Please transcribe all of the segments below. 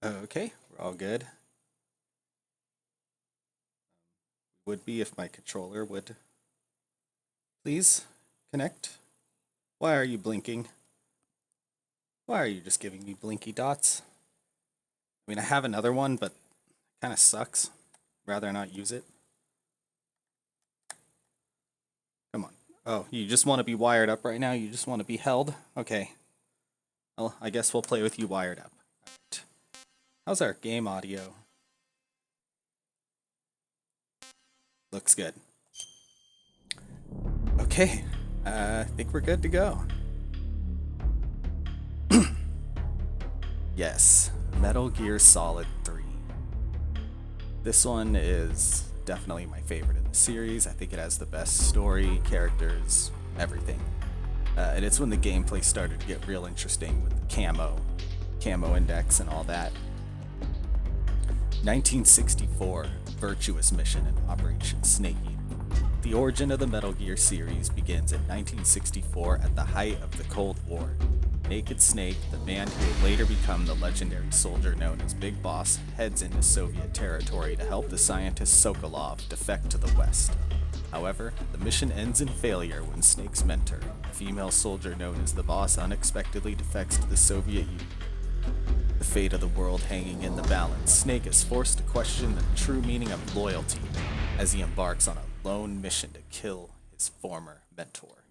Okay, we're all good. Would be if my controller would please connect. Why are you blinking? Why are you just giving me blinky dots? I mean, I have another one, but it kind of sucks. Rather not use it. Come on. Oh, you just want to be wired up right now? You just want to be held? Okay. Well, I guess we'll play with you wired up. All right. How's our game audio? Looks good. Okay. I think we're good to go. Yes, Metal Gear Solid 3. This one is definitely my favorite in the series. I think it has the best story, characters, everything. And it's when the gameplay started to get real interesting with the camo index, and all that. 1964, Virtuous Mission and Operation Snake Eater. The origin of the Metal Gear series begins in 1964 at the height of the Cold War. Naked Snake, the man who would later become the legendary soldier known as Big Boss, heads into Soviet territory to help the scientist Sokolov defect to the West. However, the mission ends in failure when Snake's mentor, a female soldier known as the Boss, unexpectedly defects to the Soviet Union. The fate of the world hanging in the balance, Snake is forced to question the true meaning of loyalty as he embarks on a lone mission to kill his former mentor.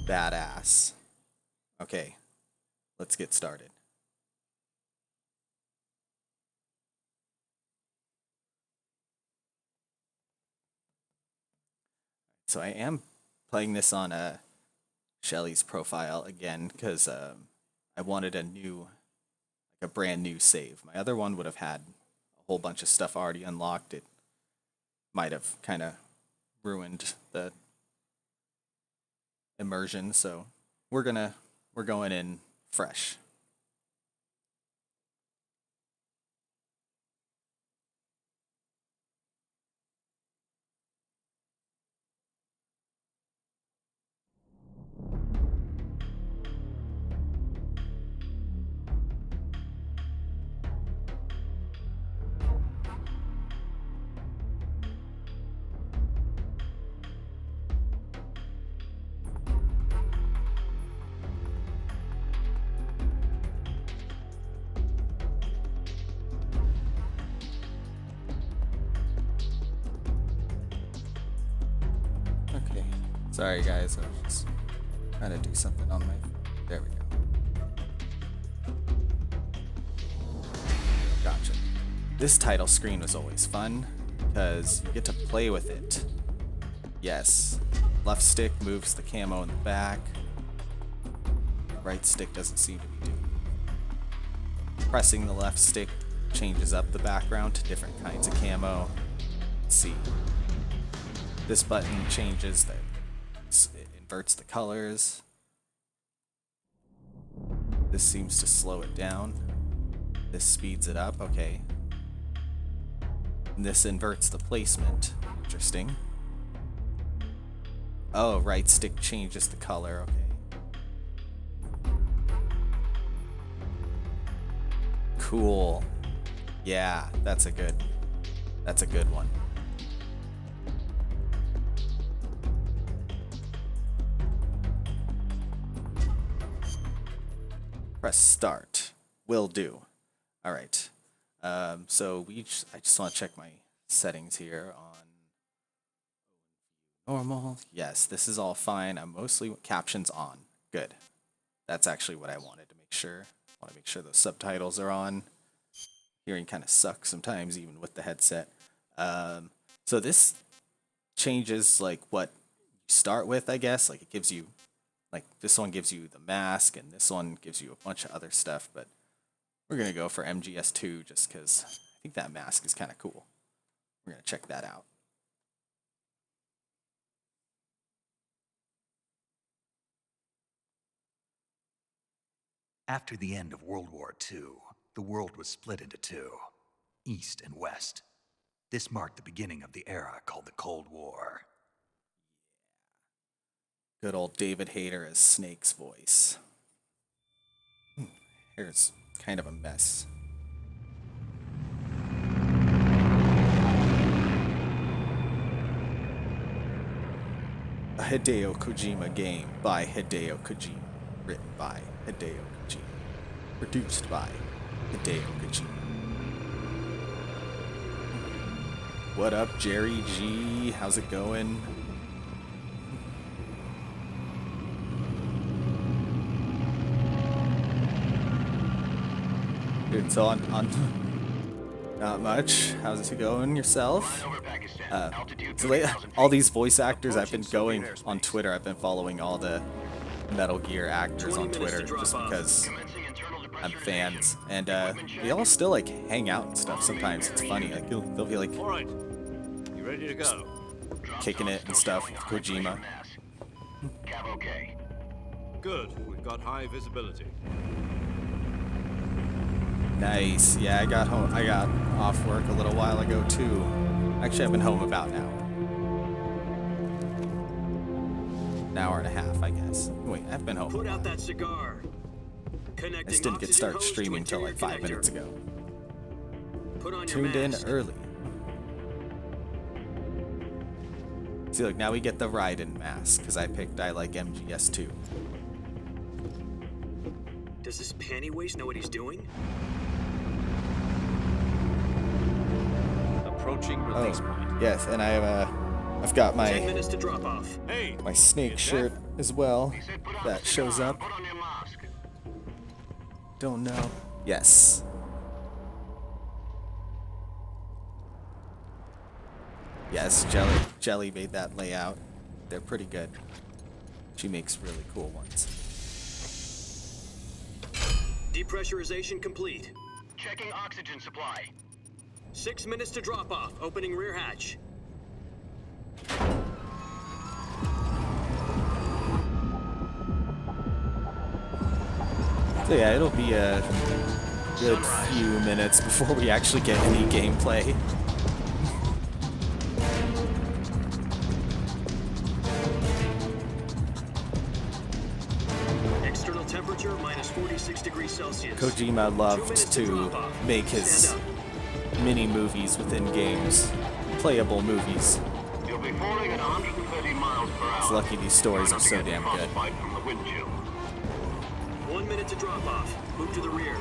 Badass. Okay, let's get started. So I am playing this on Shelly's profile again because I wanted a brand new save. My other one would have had a whole bunch of stuff already unlocked. It might have kind of ruined the immersion. So we're going in fresh. Okay. Sorry guys, I was just trying to do something on my. There we go. Gotcha. This title screen was always fun because you get to play with it. Yes, left stick moves the camo in the back. Right stick doesn't seem to be doing. Pressing the left stick changes up the background to different kinds of camo. Let's see. This button changes it inverts the colors. This seems to slow it down. This speeds it up. Okay. And this inverts the placement. Interesting. Oh, right stick changes the color. Okay. Cool. Yeah, that's a good one. Press start. Will do. All right. I just want to check my settings here on normal. Yes, this is all fine. I'm mostly captions on. Good. That's actually what I wanted to make sure. I want to make sure those subtitles are on. Hearing kind of sucks sometimes, even with the headset. So this changes like what you start with, I guess. Like it gives you, like this one gives you the mask, and this one gives you a bunch of other stuff. But we're gonna go for MGS2 just because I think that mask is kind of cool. We're gonna check that out. After the end of World War II, the world was split into two, East and West. This marked the beginning of the era called the Cold War. Good old David Hayter as Snake's voice. Here's kind of a mess. a Hideo Kojima game by Hideo Kojima, written by Hideo Kojima, produced by Hideo Kojima. What up, Jerry G? How's it going? Dude, so on not much. How's it going yourself? All these voice actors I've been going on Twitter. I've been following all the Metal Gear actors on Twitter just because I'm fans, and they all still like hang out and stuff. Sometimes it's funny. Like they'll be like, all right, you ready to go? Kicking it and stuff with Kojima. Good. We've got high visibility. Nice. Yeah, I got home. I got off work a little while ago too. Actually, I've been home about now. An hour and a half, I guess. Wait, I've been home. Put out that cigar. I just didn't get started streaming till like 5 minutes ago. Put on your Tuned in mask. early. See, look, now we get the Raiden mask because I like MGS2. Does this panty waste know what he's doing? Approaching release point. Yes, and I've got 10 my minutes to drop off. Hey, my Snake shirt as well. That shows up. Don't know. Yes. Yes, Jelly made that layout. They're pretty good. She makes really cool ones. Depressurization complete. Checking oxygen supply. 6 minutes to drop off. Opening rear hatch. So yeah, it'll be a good few minutes before we actually get any gameplay. External temperature minus 46 degrees Celsius. Kojima 2 loved minutes to drop off. make his Stand up. mini movies within games, playable movies. You'll be falling at 130 miles per hour. It's lucky these stories are so damn good. Frostbite from the wind chill. 1 minute to drop off. Move to the rear.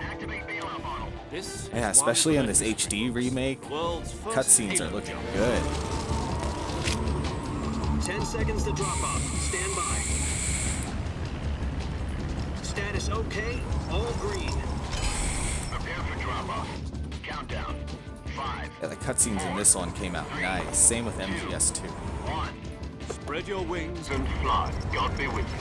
Activate bailout model. this Yeah, is especially in this one HD remake, of the world's first cutscenes are Halo looking jump. good. 10 seconds to drop off. Stand by. Status okay. All green. Prepare for drop off. Countdown. 5, Yeah, the cutscenes in this one came out nice. Same with MGS2. 1, Spread your wings and fly. God be with you.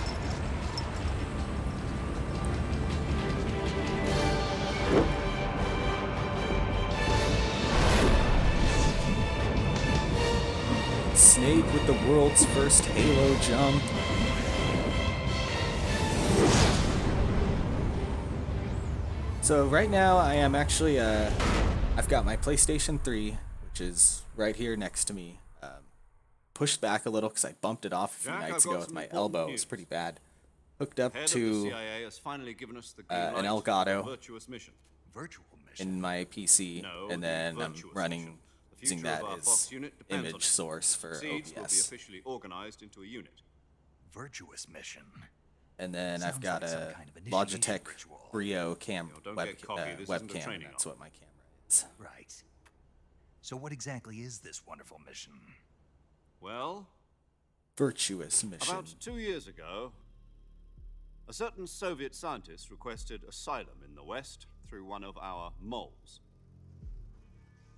Snake with the world's first Halo jump. So right now I am actually I've got my PlayStation 3, which is right here next to me. Pushed back a little because I bumped it off a few Jack, nights I've got ago with some my important elbow. It news. was pretty bad. Hooked up Head of the to CIA has finally given us the green an light Elgato. for a virtuous mission. Virtual mission. in my PC, No, and the then I'm virtuous running mission. The using future of that our as Fox unit depends on image it. source for Seeds will be OBS. officially organized into a unit. Virtuous mission. And then I've Sounds got like some a kind of initiation Logitech ritual. Brio Don't get cocky, this isn't a webcam. training That's op. what my camera is. Right. So what exactly is this wonderful mission? Well, Virtuous mission. about 2 years ago, a certain Soviet scientist requested asylum in the West through one of our moles.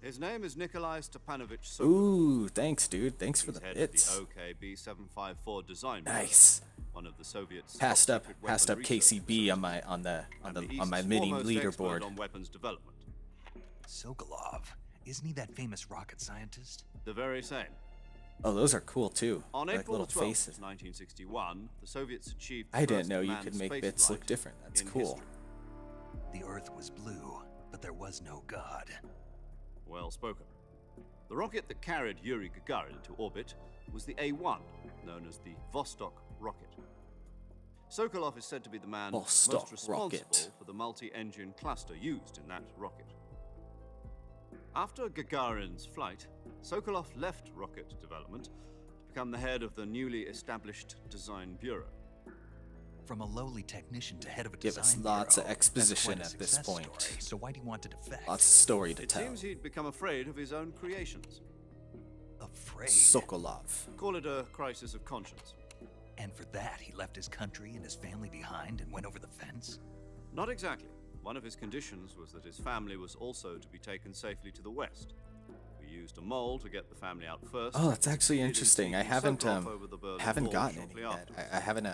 His name is Nikolai Stepanovich Sokolov. Ooh, thanks, dude. Thanks for He's the head bits. of the OKB-754 design bureau, Nice. one of the Soviets' Passed top up, secret passed up weapon research KCB on my and the on my East's mini foremost expert leaderboard. on weapons development. Sokolov. Isn't he that famous rocket scientist? The very same. Oh, those are cool too. On Like April little 12, faces. 1961, the Soviets achieved the I didn't first know you manned could make space bits look flight different. That's in cool. history. The Earth was blue, but there was no God. Well spoken. The rocket that carried Yuri Gagarin into orbit was the A-1, known as the Vostok rocket. Sokolov is said to be the man Vostok most responsible rocket. for the multi-engine cluster used in that rocket. After Gagarin's flight, Sokolov left rocket development to become the head of the newly established Design Bureau. From a lowly technician to head of a Give us design lots of bureau, that's exposition quite a at this success point. story. So why do you want to defect? Lots of story to It tell. seems he'd become afraid of his own creations. Afraid. Sokolov. Call it a crisis of conscience. And for that, he left his country and his family behind and went over the fence? Not exactly. One of his conditions was that his family was also to be taken safely to the west. We used a mole to get the family out first. Oh, that's actually Succeeded in interesting. I taking haven't Sokolov over the Berlin Wall gotten any shortly yet. afterwards. I haven't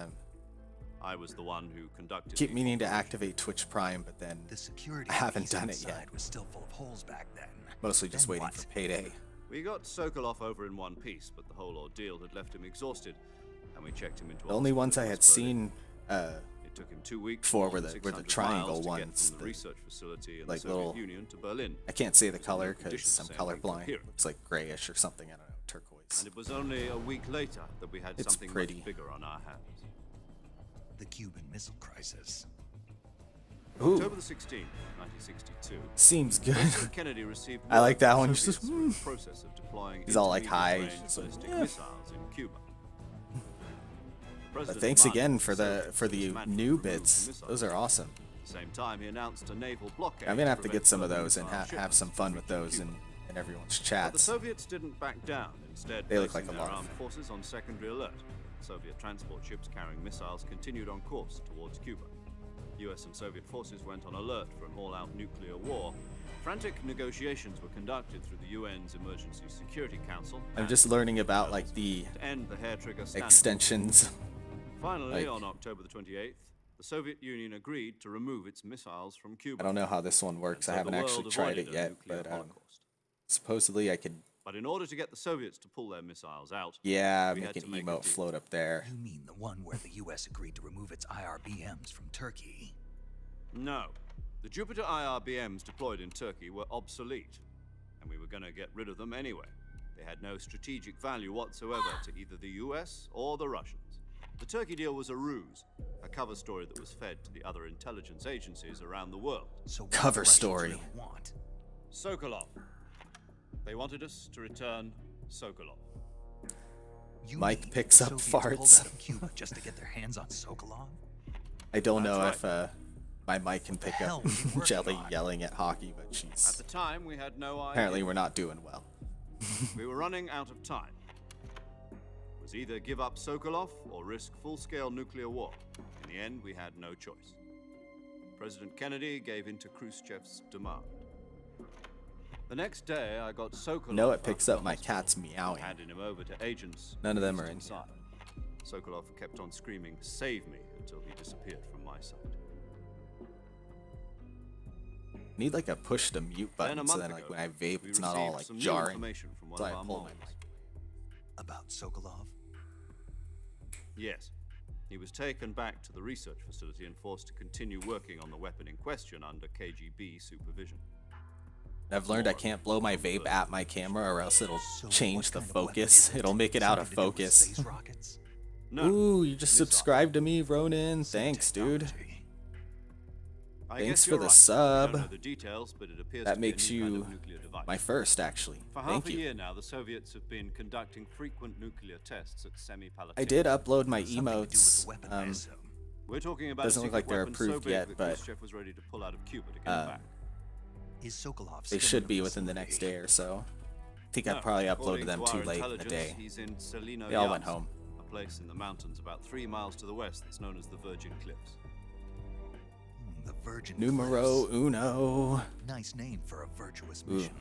I was the one who conducted keep these meaning to operations. activate Twitch Prime, but then The security I haven't piece done it inside yet. was still full of holes back then. Mostly just Then waiting what? for payday. We got Sokolov over in one piece, but the whole ordeal had left him exhausted, and we checked him into The only hospital ones in I had West Berlin. seen, It took him 2 weeks before more were than the 600 triangle miles to get ones, from the the- research facility in like the Soviet little- Union to Berlin. I can't say the There's no color conditions because I'm saying we could colorblind. hear It it. looks like grayish or something. I don't know, turquoise. And it was only a week later that we had It's something pretty. much bigger on our hands. The Cuban Missile Crisis. Ooh, October the 16th, 1962. seems good. President Kennedy received I like word that the one. He's just, Soviets were in the process of deploying He's all, like, high. intermediate-range He's like, ballistic "Yeah." missiles in Cuba. But President thanks demanded again that for Soviets the dismantle new and remove bits. the missiles. Those are awesome. At the same time, he announced a naval blockade. I'm gonna have to prevent get some of further those and missile have shipments some from fun with reaching those Cuba. in everyone's But the chats. Soviets didn't back down, instead They look placing like a their lot of- armed forces on secondary alert. Soviet transport ships carrying missiles continued on course towards Cuba. US and Soviet forces went on alert for an all-out nuclear war. Frantic negotiations were conducted through the UN's Emergency Security Council. I'm and just learning about like the to end the hair-trigger standoff. extensions. Finally, like- on October the 28th, the Soviet Union agreed to remove its missiles from Cuba. I don't know how this one works. I So the haven't actually world tried avoided it a yet, nuclear but holocaust. supposedly I could. But in order to get the Soviets to pull their missiles out, Yeah, we make had an to make a emote deal. float up there. You mean the one where the US agreed to remove its IRBMs from Turkey? No. The Jupiter IRBMs deployed in Turkey were obsolete, and we were going to get rid of them anyway. They had no strategic value whatsoever to either the US or the Russians. The Turkey deal was a ruse, a cover story that was fed to the other intelligence agencies around the world. So what Cover do the Russians story. really want? Sokolov. They wanted us to return Sokolov. You Mike mean picks the up Soviets pulled farts. out of Cuba just to get their hands on Sokolov? I don't know That's if my mic can pick hell up were you working Jelly on? yelling at hockey, but At she's the time, we had no idea. apparently we're not doing well. We were running out of time. It was either give up Sokolov or risk full-scale nuclear war. In the end, we had no choice. President Kennedy gave in to Khrushchev's demand. The next day, I got Sokolov. No, it out picks of up the my hospital, cat's meowing. handing him over to agents. None of them used are in inside. Sokolov kept on screaming, "Save me," until he disappeared from my sight. Need like a push to mute Then a button so month then like ago, when I vape we it's not all received like some new jarring. information from one So of I our pull my moles. mic. About Sokolov? Yes. He was taken back to the research facility and forced to continue working on the weapon in question under KGB supervision. I've learned I can't blow my vape at my camera or else it'll So change what the kind of weapon focus. is it? It'll make it out of Something to do with focus. Space rockets? No. Ooh, you just missile. subscribed to me, Ronan. Some Thanks, dude. technology. I Thanks guess for you're the right. sub. I don't know the details, but it appears That to be a makes new kind you of nuclear device. my first, actually. For Thank half a you. year now, the Soviets have been conducting frequent nuclear tests at Semipalatinsk. I did upload my Something to do with emotes. the weapon, I assume. We're talking about Doesn't a look secret like they're weapon so approved big yet, that but, Khrushchev was ready to pull out of Cuba to get uh, it back. Is Sokolov They still should in be the within the next facility? day or so. I think I No, probably according uploaded them to too our late in the intelligence, day. He's in Celino They all went Yaz, home. a place in the mountains about 3 miles to the west that's known as the Virgin Cliffs. The Virgin Numero Cliffs. uno. Nice name for a virtuous Ooh. mission.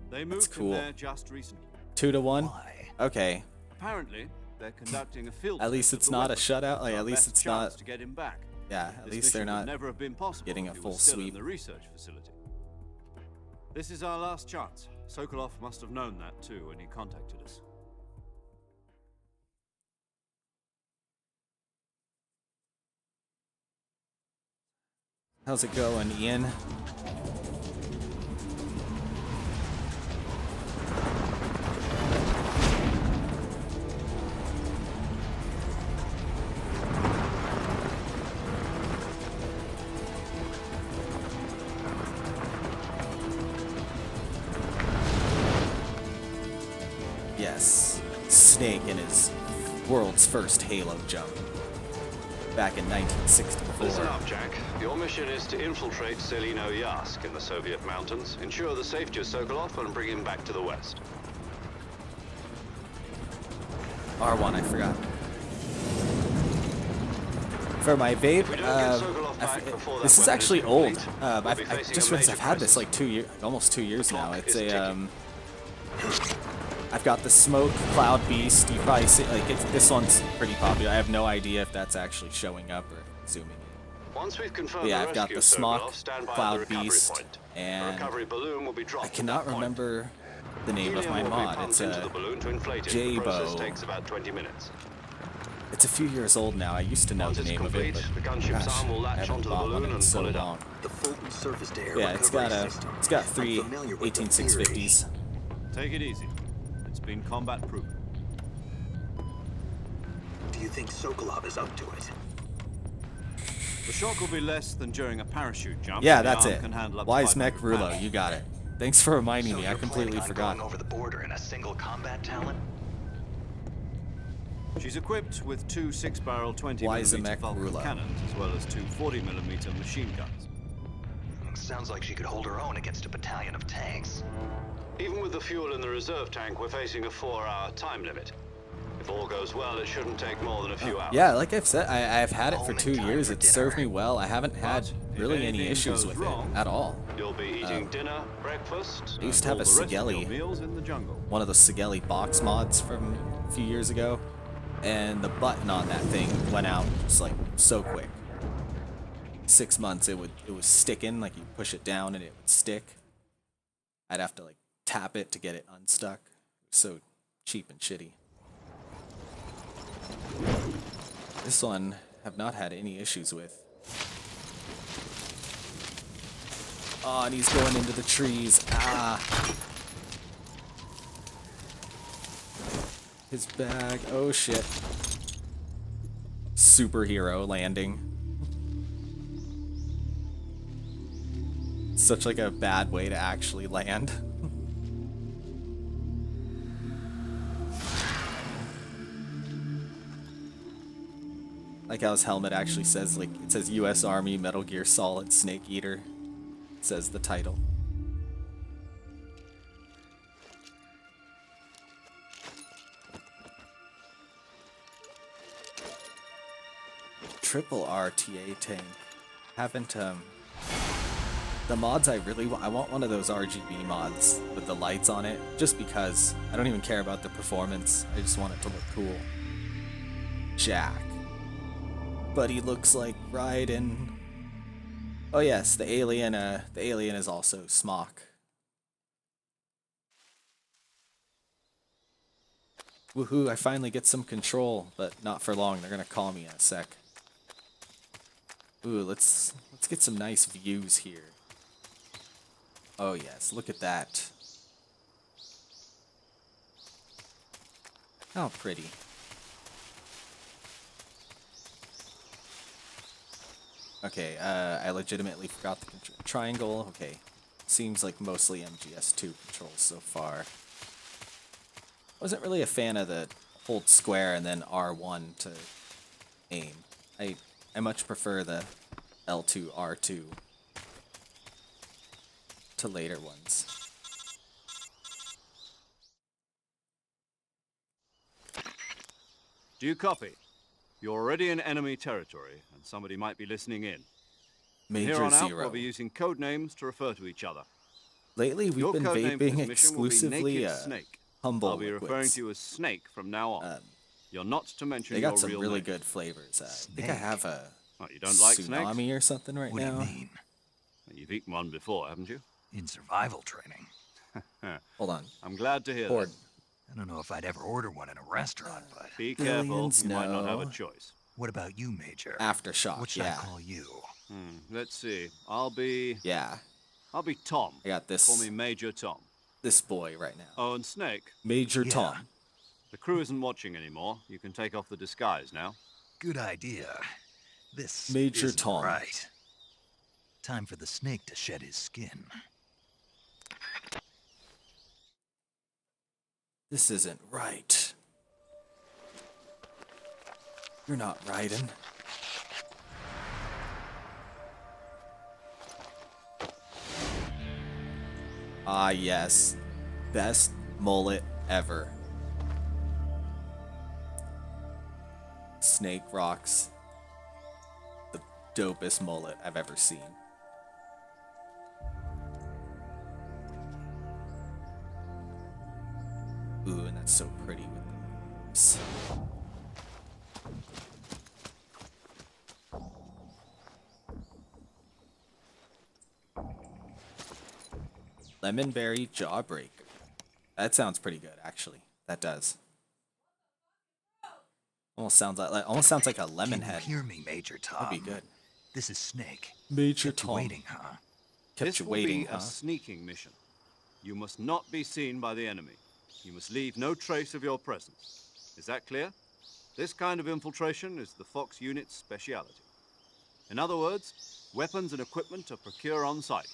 They moved cool. him there just recently. 2-1. Why? Okay. Apparently, they're conducting a field At least test of it's the not a weapon. shutout. Like Our at least best it's chance not. to get him back. Yeah. At This least they're mission would not. never have been possible getting if a he full was still sweep. in the research facility. This is our last chance. Sokolov must have known that too when he contacted us. How's it going, Ian? Yes. Snake. in his world's first Halo jump back in 1964. Listen up, Jack. Your mission is to infiltrate Selino Yask in the Soviet mountains, ensure the safety of Sokolov, and bring him back to the West. R1, I forgot. For my vape, If we don't get Sokolov back before that this is weapon actually is old. complete, I we'll be facing just a realized major I've had this crisis. like 2 years, almost 2 years now. Clock It's is a ticking. I've got the Smoke Cloud Beast. You probably see like this one's pretty popular. I have no idea if that's actually showing up or zooming in. Once we've confirmed Yeah, the I've got rescue the of Smock Sokolov, stand by at the Cloud recovery Beast, point. and the recovery balloon will be dropped I at cannot that point. remember the name of Helium my will be mod. pumped It's into a the balloon to inflate it. J-Bow. The process takes about 20 minutes. It's a few years old now. I used to know Once the it's name complete, of it, the but gunship's gosh, arm will I latch haven't onto the bought one balloon in and so pull it long. up. The Fulton surface-to-air Yeah, it's got recovery a system. it's got I'm three familiar with the 18650s. Take it easy. It's been combat proven. Do you think Sokolov is up to it? The shock will be less than during a parachute jump. Yeah, and the that's arm it. can handle up to Wise Mech 500 Rulo, pounds. you got it. Thanks for reminding So me. I you're completely planning on forgot. going over the border in a single combat talent? She's equipped with two 6-barrel 20mm Wyzemech Vulcan Rula. cannons, as well as two 40mm machine guns. Sounds like she could hold her own against a battalion of tanks. Even with the fuel in the reserve tank, we're facing a 4-hour time limit. If all goes well, it shouldn't take more than a few hours. Yeah, like I've said, I've had it for Home in 2 time years. for It's served me dinner. well. I haven't had But if really any anything issues goes with wrong, it at all. You'll be eating dinner, breakfast, I used to and have all a the rest of Sigelli. your meals in the jungle. One of the Sigelli box mods from a few years ago, and the button on that thing went out just like so quick. 6 months, it was sticking, like you push it down and it would stick. I'd have to like tap it to get it unstuck. So cheap and shitty. This one have not had any issues with. Oh, and he's going into the trees. Ah. His bag. Oh shit. Superhero landing. Such like a bad way to actually land. Like how his helmet actually says, like, it says US Army Metal Gear Solid Snake Eater. It says the title. Triple RTA tank. Haven't, the mods I really want, I want one of those RGB mods with the lights on it, just because I don't even care about the performance. I just want it to look cool. Jack. But he looks like Raiden. Oh yes, the alien is also Smock. Woohoo, I finally get some control, but not for long. They're gonna call me in a sec. Ooh, let's get some nice views here. Oh yes, look at that. How pretty. Okay, I legitimately forgot the triangle. Okay, seems like mostly MGS2 controls so far. Wasn't really a fan of the hold square and then R1 to aim. I much prefer the L2, R2 to later ones. Do you copy? You're already in enemy territory, and somebody might be listening in. From here Major on out, Zero. we'll be using code names to refer to each other. Lately, we've Your been code name for this vaping mission will be exclusively Naked Snake. humble I'll be referring liquids. to you as Snake from now on. Um, You're not to mention They your got some real really name. good flavors. I think I Snake? have a Oh, you don't like tsunami snakes? or something right What do now. you mean? You've eaten one before, haven't you? In survival training? Hold on. I'm glad to hear Horde. that. I don't know if I'd ever order one in a restaurant, but Be careful, Billions, you might not have a no. choice. what about you, Major? Aftershock, What should yeah. I call you? Let's see. I'll be Yeah, Tom. I got Call me this Major Tom. this boy right now. Oh, and Snake. Major Yeah. Tom. The crew isn't watching anymore. You can take off the disguise now. Good idea. This Major isn't Tom. right. Time for the snake to shed his skin. This isn't right. You're not riding. Ah, yes. Best mullet ever. Snake rocks the dopest mullet I've ever seen. Ooh, and that's so pretty with the leaves. Lemonberry Jawbreaker. That sounds pretty good, actually. That does. Almost sounds like a lemon Can you head. hear me, Major Tom? That'd be good. This is Snake. Major Kept you Tom. waiting, huh? Kept This you will waiting, be huh? a sneaking mission. You must not be seen by the enemy. You must leave no trace of your presence. Is that clear? This kind of infiltration is the Fox unit's speciality. In other words, weapons and equipment are procured on site.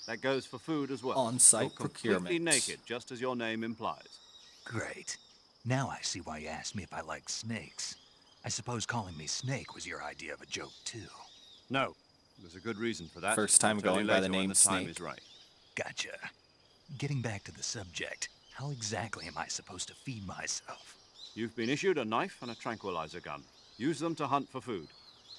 That goes for food as well. On-site You're completely procurement. naked, just as your name implies. Great. Now I see why you asked me if I like snakes. I suppose calling me Snake was your idea of a joke, too. No, there's a good reason for that. First time I'll tell you going by the later when name the time Snake. is right. Gotcha. Getting back to the subject, how exactly am I supposed to feed myself? You've been issued a knife and a tranquilizer gun. Use them to hunt for food.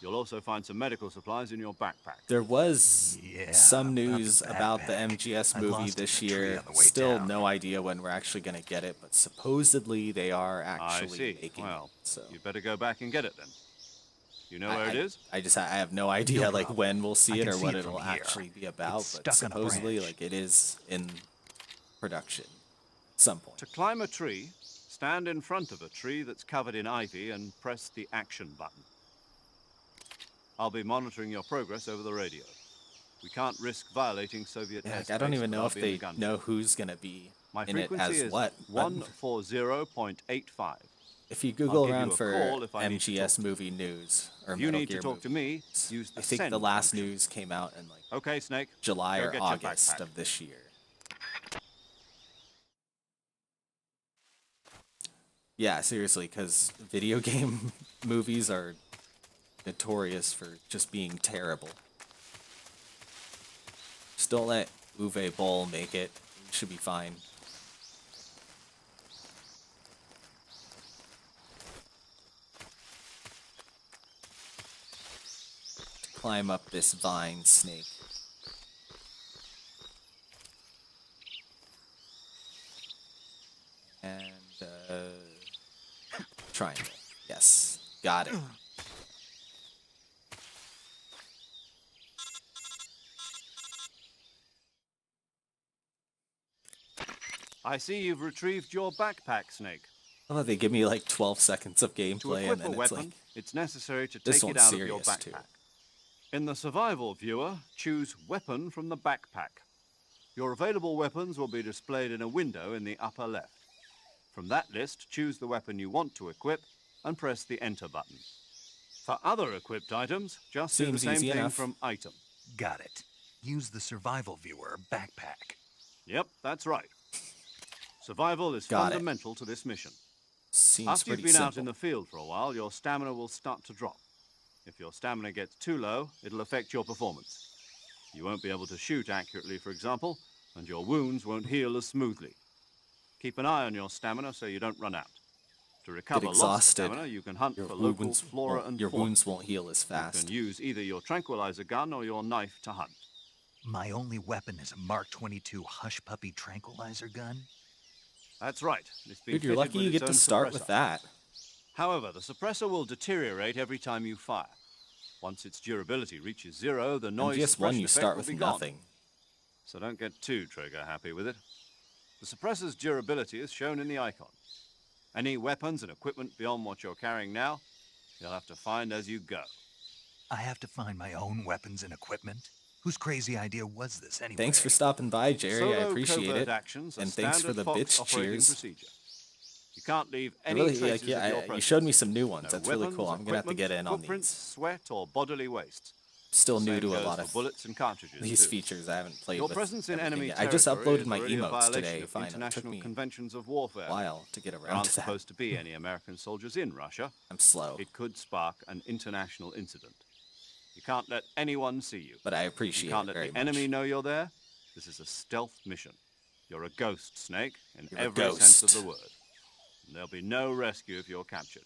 You'll also find some medical supplies in your backpack. There was Yeah, some about the news about the backpack. MGS I movie lost it this in a tree year. on the way Still down. no idea when we're actually going to get it, but supposedly they are I actually see. making Well, it. So you'd better go back and get it then. You know where it is? I have no idea No like problem. when we'll see I it can or see what it it'll from here. actually be about, It's but stuck on a supposedly branch. like it is in production at some point. To climb a tree, stand in front of a tree that's covered in ivy and press the action button. I'll be monitoring your progress over the radio. We can't risk violating Soviet Yeah, airspace I don't even know without if being they gunned. know who's going to be My in it frequency as is what. but 140.85. if you Google give you around a for call if I need to MGS talk. movie news or If you Metal need Gear to talk to movies, me, use the I think the send last function. news came out in like Okay, Snake. July Go or get your August backpack. of this year. Yeah, seriously, because video game movies are notorious for just being terrible. Just don't let Uwe Boll make it. It should be fine. Climb up this vine, Snake. And, triangle. Yes, got it. I see you've retrieved your backpack, Snake. Oh, they give me like 12 seconds of To gameplay equip and a then it's weapon, like, it's necessary to this take it one's out of your serious, too. backpack. In the survival viewer, choose Weapon from the backpack. Your available weapons will be displayed in a window in the upper left. From that list, choose the weapon you want to equip and press the Enter button. For other equipped items, just do the Seems same easy thing enough. from Item. Got it. Use the survival viewer backpack. Yep, that's right. Survival is Got it. fundamental to this mission. seems After you've pretty been simple. out in the field for a while, your stamina will start to drop. If your stamina gets too low, it'll affect your performance. You won't be able to shoot accurately, for example, and your wounds won't heal as smoothly. Keep an eye on your stamina so you don't run out. To recover lost exhausted. stamina, you can hunt Your for local wounds flora won't- and your fauna. wounds won't heal as You fast. can use either your tranquilizer gun or your knife to hunt. My only weapon is a Mark 22 Hush Puppy tranquilizer gun. That's right. It's been Dude, you're fitted lucky with you its get to own start suppressor. with that. However, the suppressor will deteriorate every time you fire. Once its durability reaches zero, the noise MGS1 suppression you effect start will with be gone. nothing. So don't get too trigger happy with it. The suppressor's durability is shown in the icon. Any weapons and equipment beyond what you're carrying now, you'll have to find as you go. I have to find my own weapons and equipment? Whose crazy idea was this anyway? Thanks for stopping by, Jerry. I Solo appreciate covert it. actions are And thanks for standard the Fox bitch operating cheers. procedure. You can't leave I any really, traces like, of your you presence. showed me some new ones. No That's really weapons, cool. I'm gonna have to equipment, get in on footprints, these. sweat, or bodily waste. still new Same to a goes lot for of bullets and cartridges these too. features. I haven't played Your with presence in everything enemy yet. I just territory uploaded is my already a emotes violation today. of Finally, it took international me conventions of warfare. a while to get There around aren't to that. supposed to be any American soldiers in Russia. I'm slow, It could spark an international incident. You can't let anyone see you. but I You appreciate can't it let very the much. enemy know you're there. This is a stealth mission. You're a ghost, Snake, in You're a every sense of ghost. the word. And there'll be no rescue if you're captured.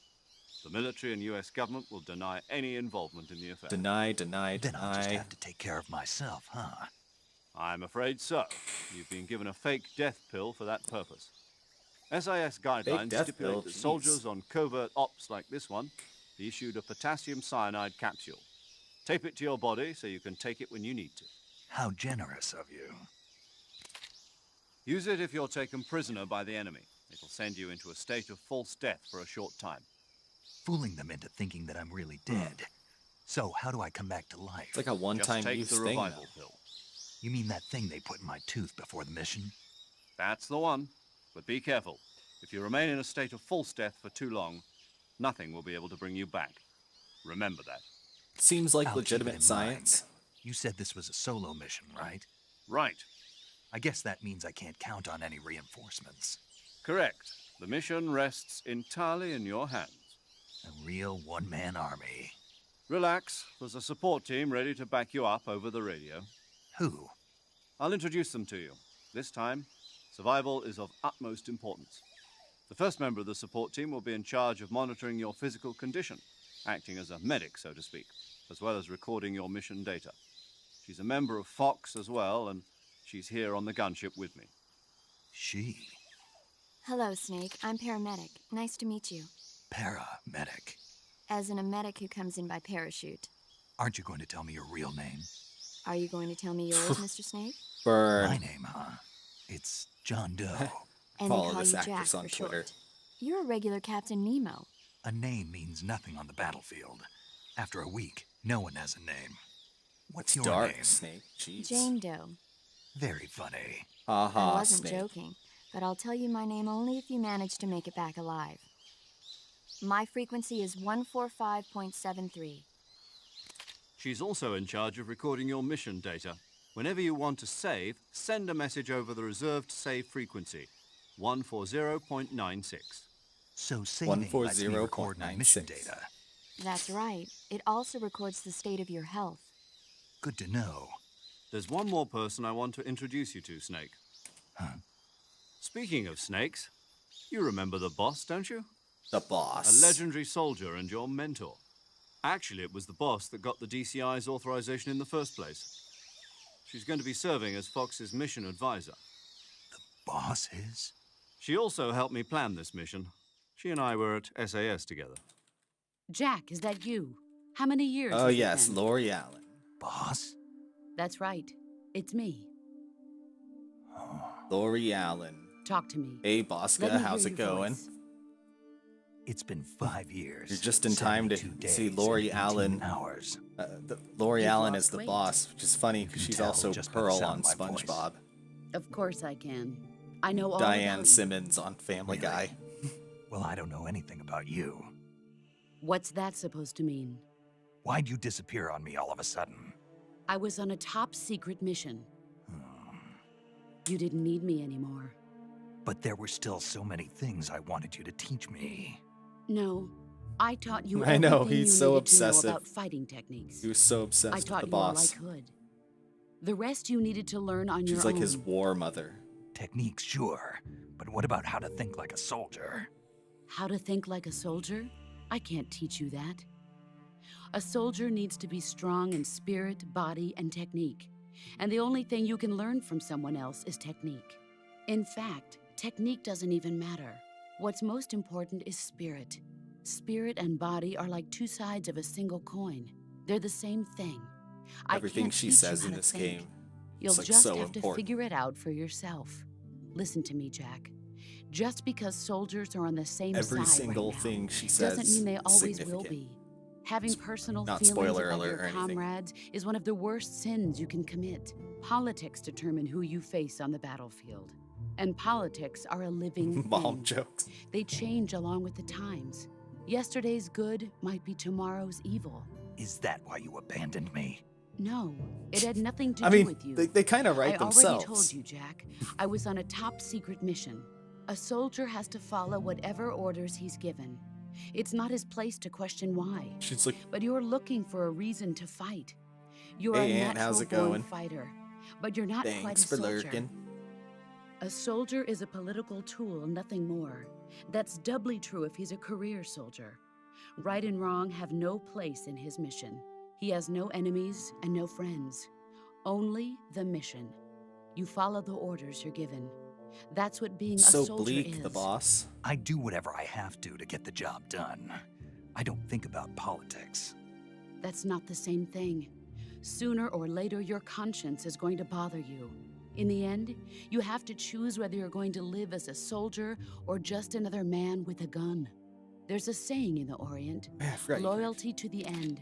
The military and U.S. government will deny any involvement in the affair. Deny. Then I'll just deny. have to take care of myself, huh? I'm afraid so. You've been given a fake death pill for that purpose. SIS guidelines death stipulate pill? that Jeez. soldiers on covert ops like this one be issued a potassium cyanide capsule. Tape it to your body so you can take it when you need to. How generous of you. Use it if you're taken prisoner by the enemy. It'll send you into a state of false death for a short time. Fooling them into thinking that I'm really dead. So, how do I come back to life? It's like a one-time Just take use the thing. revival though. pill. You mean that thing they put in my tooth before the mission? That's the one. But be careful. If you remain in a state of false death for too long, nothing will be able to bring you back. Remember that. Seems like I'll keep it legitimate in science. mind. You said this was a solo mission, right? Right. I guess that means I can't count on any reinforcements. Correct. The mission rests entirely in your hands. A real one-man army. Relax. There's a support team ready to back you up over the radio. Who? I'll introduce them to you. This time, survival is of utmost importance. The first member of the support team will be in charge of monitoring your physical condition, acting as a medic, so to speak, as well as recording your mission data. She's a member of Fox as well, and she's here on the gunship with me. She. Hello, Snake. I'm paramedic. Nice to meet you. Paramedic. As in a medic who comes in by parachute. Aren't you going to tell me your real name? Are you going to tell me yours, Mr. Snake? Burn. My name, huh? It's John Doe. And Follow they call this you Jack actress on for Twitter. short. You're a regular Captain Nemo. A name means nothing on the battlefield. After a week, no one has a name. What's your Dark name? Snake. Jeez. Jane Doe. Very funny. Ha I ha, wasn't Snake. joking, but I'll tell you my name only if you manage to make it back alive. My frequency is 145.73. She's also in charge of recording your mission data. Whenever you want to save, send a message over the reserved save frequency, 140.96. So saving lets me record my mission 140.96. data. That's right. It also records the state of your health. Good to know. There's one more person I want to introduce you to, Snake. Huh? Speaking of snakes, you remember the boss, don't you? The A boss. legendary soldier and your mentor. Actually, it was the boss that got the DCI's authorization in the first place. She's going to be serving as Fox's mission advisor. Boss is? She also helped me plan this mission. She and I were at SAS together. Jack, is that you? How many years? Oh has it yes, been? Lori Allen. Boss? That's right. It's me. Lori Allen. Talk to me. Hey Let Bosca, me how's hear it your going? voice. It's been 5 years. You're just in time to 72 see days Lori and 18 Allen. hours. Lori You've Allen lost is the weight. boss, which is funny because can she's tell also just by the Pearl sound on of my voice. SpongeBob. Of course I can. I know all Diane about you. Simmons on Family Really? Guy. Well, I don't know anything about you. What's that supposed to mean? Why'd you disappear on me all of a sudden? I was on a top secret mission. You didn't need me anymore. But there were still so many things I wanted you to teach me. No, I taught you I know, everything he's you so needed obsessive. to know about fighting techniques. He was so I obsessed with taught the you all I boss. could. The rest you needed to learn on your She's own. like his war mother. Techniques, sure. But what about how to think like a soldier? How to think like a soldier? I can't teach you that. A soldier needs to be strong in spirit, body, and technique. And the only thing you can learn from someone else is technique. In fact, technique doesn't even matter. What's most important is spirit. Spirit and body are like two sides of a single coin. They're the same thing. Everything I can't she teach you says how in to this think. game You'll is like just so have to important. figure it out for yourself. Listen to me, Jack. Just because soldiers are on the same Every side single right now thing she says doesn't mean they is always will significant. be. Having personal not feelings spoiler about alert your or anything. comrades is one of the worst sins you can commit. Politics determine who you face on the battlefield. And politics are a living Mom thing. jokes. They change along with the times. Yesterday's good might be tomorrow's evil. Is that why you abandoned me? No, it had nothing to I do mean, with you. they kind of write I themselves. already told you, Jack. I was on a top secret mission. A soldier has to follow whatever orders he's given. It's not his place to question why. She's like, But you're looking for a reason to fight. You're Hey, a Aunt, how's it natural-born going? fighter, but you're not quite thanks a for soldier. lurking. A soldier is a political tool, nothing more. That's doubly true if he's a career soldier. Right and wrong have no place in his mission. He has no enemies and no friends. Only the mission. You follow the orders you're given. That's what being a So soldier bleak, is. the boss. I do whatever I have to get the job done. I don't think about politics. That's not the same thing. Sooner or later, your conscience is going to bother you. In the end, you have to choose whether you're going to live as a soldier or just another man with a gun. There's a saying in the Orient, I forgot you loyalty to the end.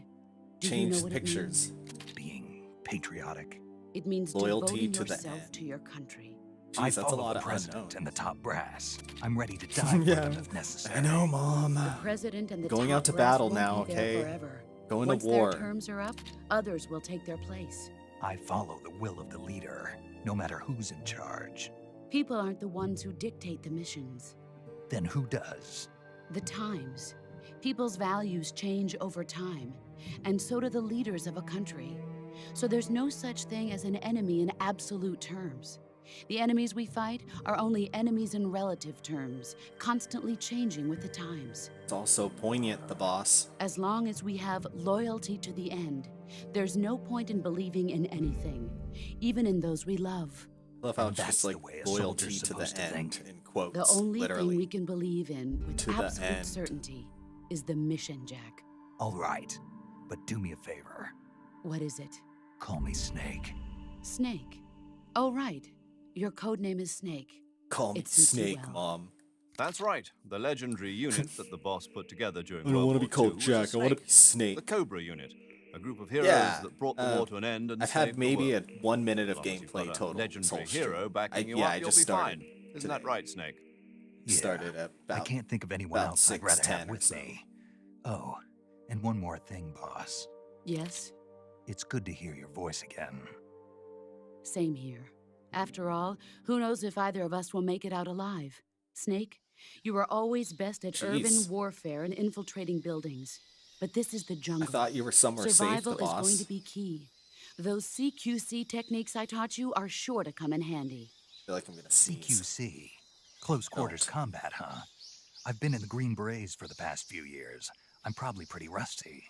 Do you Change know what pictures. Being patriotic. It means Loyalty devoting to the yourself end. to your country. Jeez, I that's a follow lot the of president unknowns. and the top brass. I'm ready to die for Yeah, them if necessary. I know, Mom. The president and the Going top out to brass battle won't now, be there okay? forever. Going Once to war. their terms are up, others will take their place. I follow the will of the leader, no matter who's in charge. People aren't the ones who dictate the missions. Then who does? The times. People's values change over time, and so do the leaders of a country. So there's no such thing as an enemy in absolute terms. The enemies we fight are only enemies in relative terms, constantly changing with the times. It's also poignant, the boss. As long as we have loyalty to the end, there's no point in believing in anything, even in those we love. I love how And it's just that's like the way a loyalty soldier's to the supposed to end, think. in quotes, The only literally. thing we can believe in with To the absolute end. certainty is the mission, Jack. All right, but do me a favor. What is it? Call me Snake. Snake. Oh, right. Your code name is Snake. Call me It suits you Snake, well. Mom. That's right. The legendary unit that the boss put together during I don't World want to War be called II was Jack. I want to Snake. be Snake. The Cobra unit, a group of heroes Yeah, that brought the war to an end and I've saved had maybe the world. 1 minute of As long as you've gameplay got a total. this legendary whole stream. hero backing you yeah, up, I you'll just be started fine. Isn't that today. right, Snake? Yeah, Started at about I can't think of anyone about else I'd rather 6:10 have or with so. me. Oh, and one more thing, boss. Yes, It's good to hear your voice again. same here. After all, who knows if either of us will make it out alive? Snake, you are always best at urban Jeez. warfare and infiltrating buildings. But this is the I jungle. thought you were somewhere safe, Survival the is going boss. to be key. Those CQC techniques I taught you are sure to come in handy. I feel like I'm gonna sneeze. CQC. Close quarters combat, huh? I've been in the Green Berets for the past few years. I'm probably pretty rusty.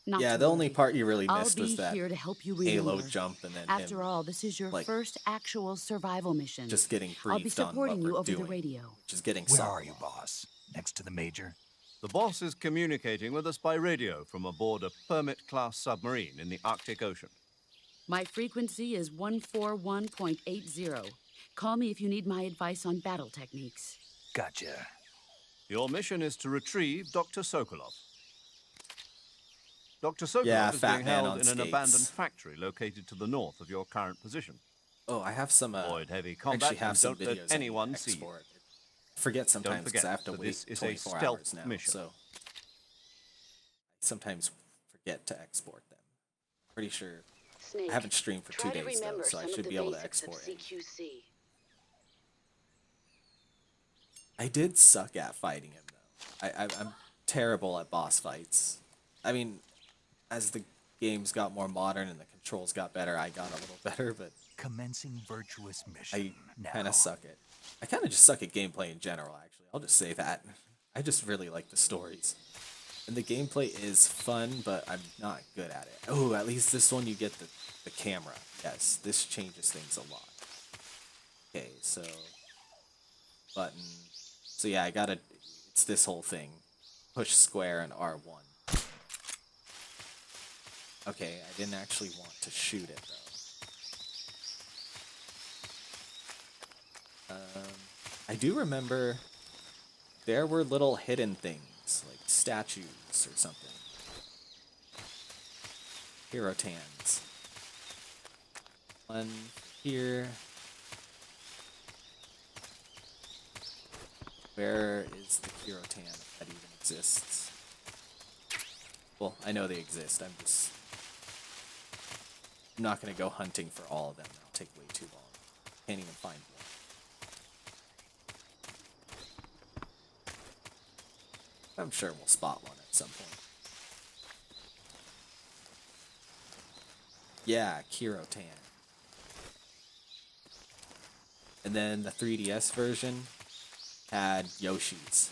Not Yeah, to the only worry. part you really I'll missed be was that here to help you Halo remember. jump and then After him all, this is your like, first actual survival mission. just getting I'll be briefed on what supporting you we're over doing, the radio. just getting Where some. are you, boss? Next to the major? The boss is communicating with us by radio from aboard a Permit-class submarine in the Arctic Ocean. My frequency is 141.80. Call me if you need my advice on battle techniques. Gotcha. Your mission is to retrieve Dr. Sokolov. Dr. Sokolov Yeah, is fat being man held on in an skates. abandoned factory located to the north of your current position. Oh, I have some. Avoid heavy I combat actually have and some don't let videos I anyone need to see you. export. I forget sometimes because forget I have to that wait this is a 24 stealth hours now. mission. So I sometimes forget to export them. Pretty sure Snake, I haven't streamed for 2 try to days though, remember so I some of should the be able to basics of export it. CQC. I did suck at fighting him though. I'm terrible at boss fights. I mean, as the games got more modern and the controls got better, I got a little better, but Commencing virtuous mission. I now. kind of suck at. I kind of just suck at gameplay in general. Actually, I'll just say that. I just really like the stories, and the gameplay is fun, but I'm not good at it. Oh, at least this one you get the camera. Yes, this changes things a lot. Okay, so button. So yeah, I gotta. It's this whole thing. Push square and R1. Okay, I didn't actually want to shoot it though. I do remember there were little hidden things, like statues or something. Hero tans. One here. Where is the hero tan if that even exists? Well, I know they exist, I'm just I'm not going to go hunting for all of them. That'll take way too long. Can't even find one. I'm sure we'll spot one at some point. Yeah, Kirotan. And then the 3DS version had Yoshis.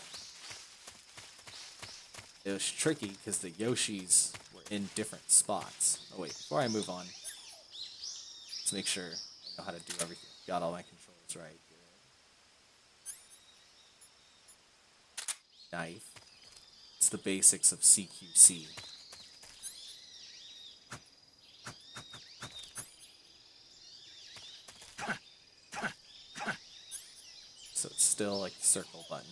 It was tricky because the Yoshis were in different spots. Oh wait, before I move on, let's make sure I know how to do everything. Got all my controls right. Good. Knife. It's the basics of CQC. So it's still like the circle button.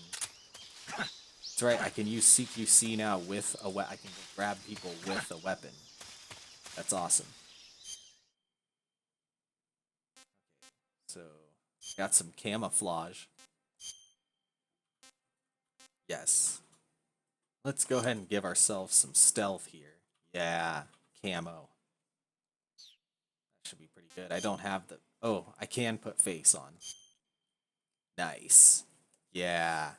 That's right, I can use CQC now with a I can grab people with a weapon. That's awesome. Okay, so got some camouflage. Yes. Let's go ahead and give ourselves some stealth here. Yeah, camo. That should be pretty good. I don't have the... Oh, I can put face on. Nice. Yeah.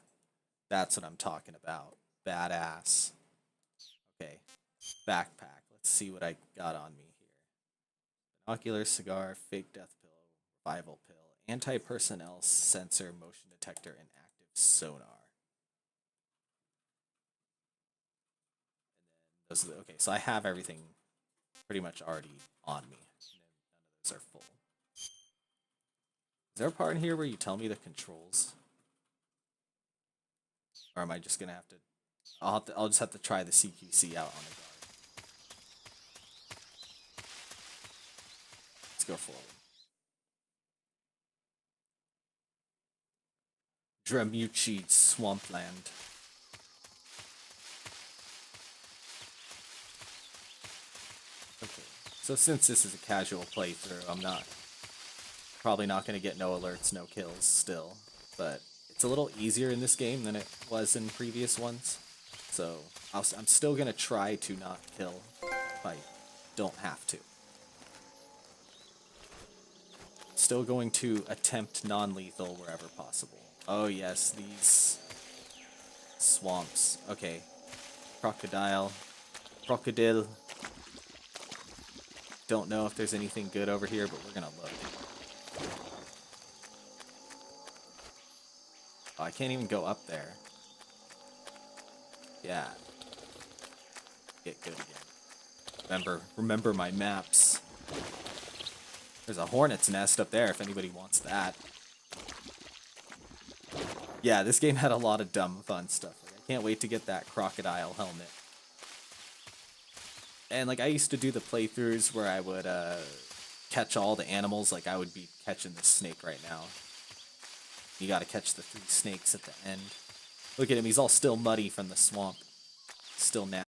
That's what I'm talking about. Badass. Okay. Backpack. Let's see what I got on me here. Binocular, cigar, fake death pill, revival pill, anti-personnel sensor, motion detector, and active sonar. And then those are okay, so I have everything pretty much already on me. None of those are full. Is there a part in here where you tell me the controls? Or am I just gonna have to... I'll just have to try the CQC out on the guard. Let's go forward. Dramuchi Swampland. Okay, so since this is a casual playthrough, I'm probably not going to get no alerts, no kills still, but it's a little easier in this game than it was in previous ones, so I'm still going to try to not kill if I don't have to. Still going to attempt non-lethal wherever possible. Oh yes, these swamps. Okay. Crocodile. Don't know if there's anything good over here, but we're gonna look. Oh, I can't even go up there. Yeah. Get good again. Remember my maps. There's a hornet's nest up there if anybody wants that. Yeah, this game had a lot of dumb fun stuff. Like, I can't wait to get that crocodile helmet. And like I used to do the playthroughs where I would catch all the animals, like I would be catching this snake right now. You gotta catch the 3 snakes at the end. Look at him, he's all still muddy from the swamp. Still nasty.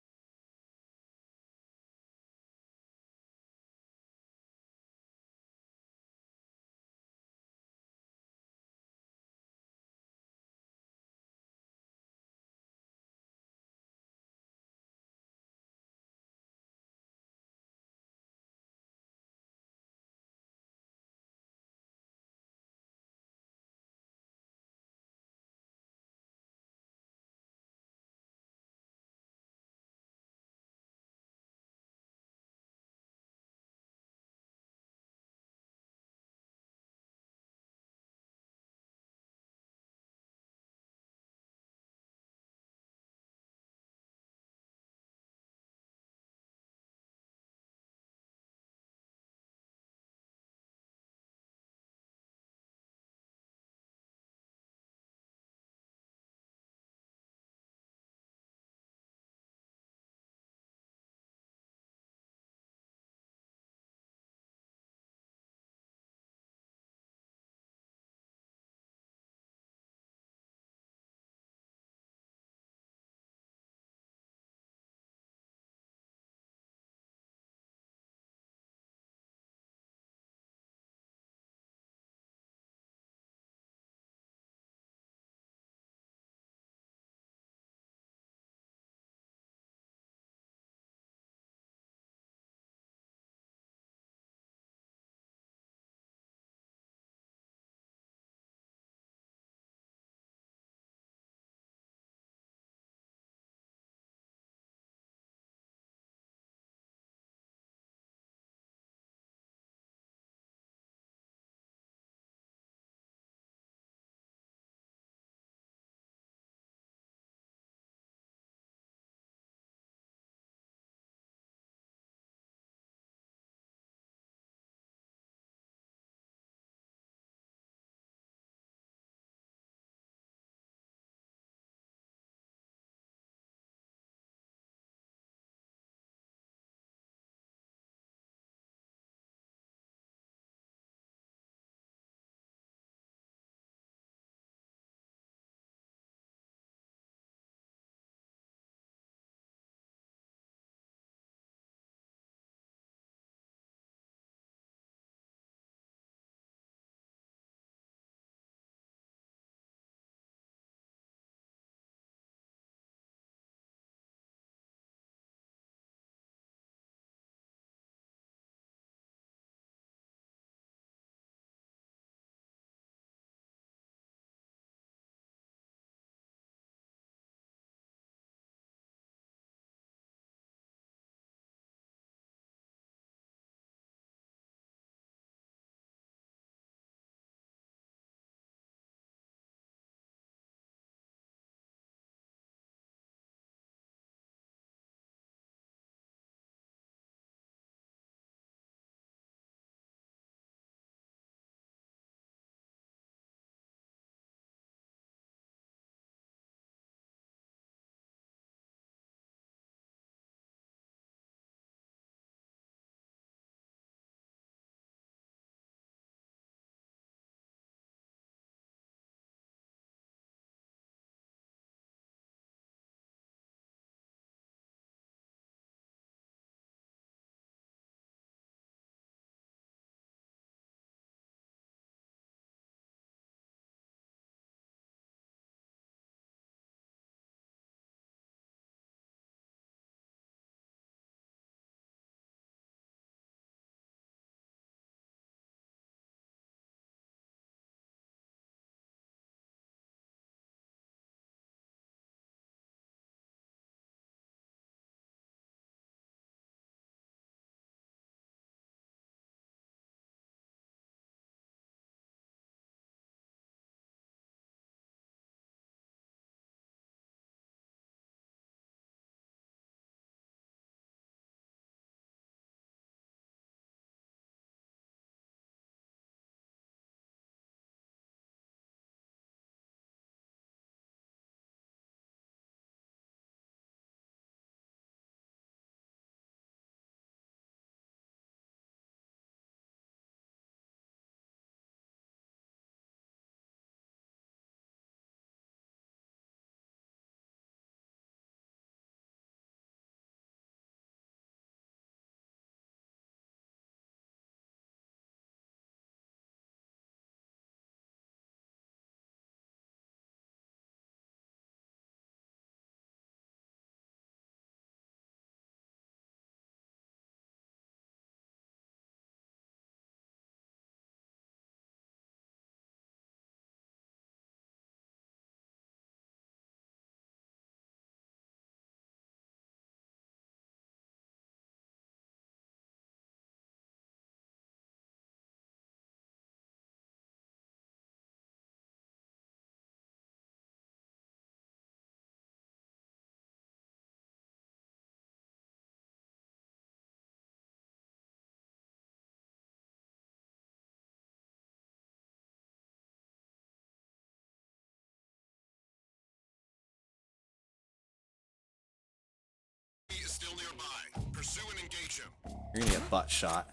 nearby. Pursue and engage him. You're gonna get butt shot.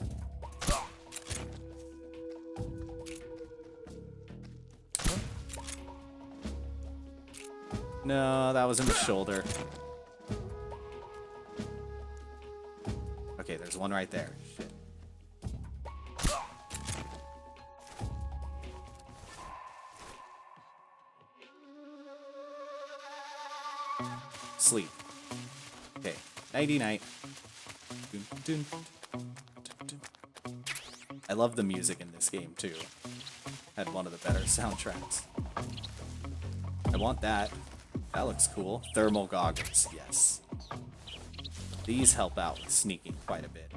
No, that was in the shoulder. Okay, there's one right there. Shit. Sleep. Okay, nighty night. Dun, dun, dun, dun. I love the music in this game too. Had one of the better soundtracks. I want that. That looks cool. Thermal goggles, yes. These help out with sneaking quite a bit.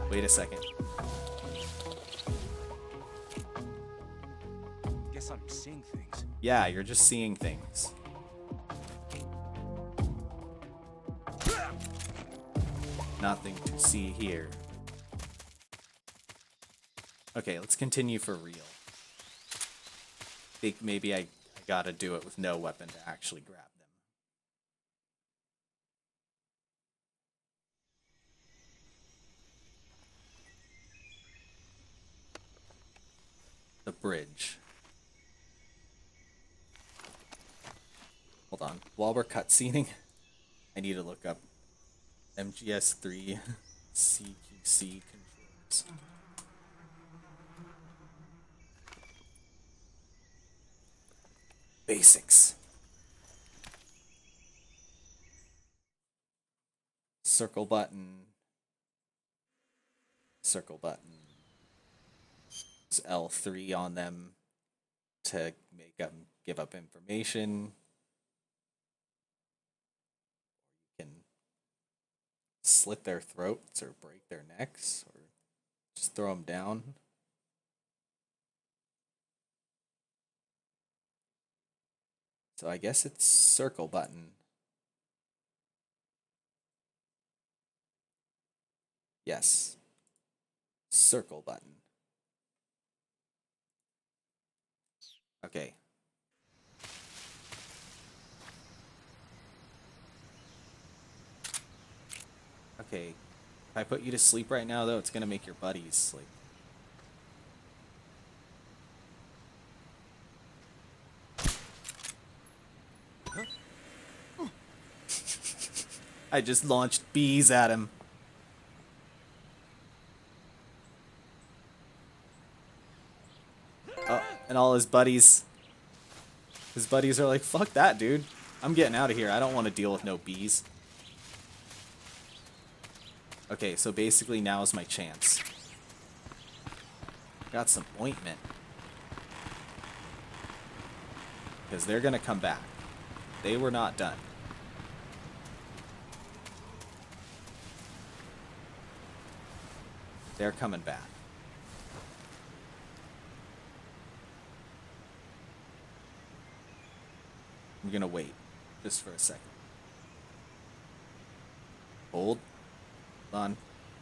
Wait a second. Guess I'm seeing things. Yeah, you're just seeing things. Nothing to see here. Okay, let's continue for real. Think maybe I gotta do it with no weapon to actually grab them. The bridge. Hold on. While we're cutscening, I need to look up MGS3 CQC controls. Basics. Circle button. Circle button. There's L3 on them to make them give up information. You can slit their throats or break their necks or just throw them down. So I guess it's circle button. Yes. Circle button. Okay. Okay. If I put you to sleep right now, though, it's gonna make your buddies sleep. I just launched bees at him. Oh, and all his buddies are like, fuck that, dude. I'm getting out of here. I don't want to deal with no bees. Okay, so basically now is my chance. Got some ointment. Because they're going to come back. They were not done. They're coming back. I'm gonna wait just for a second. Hold on.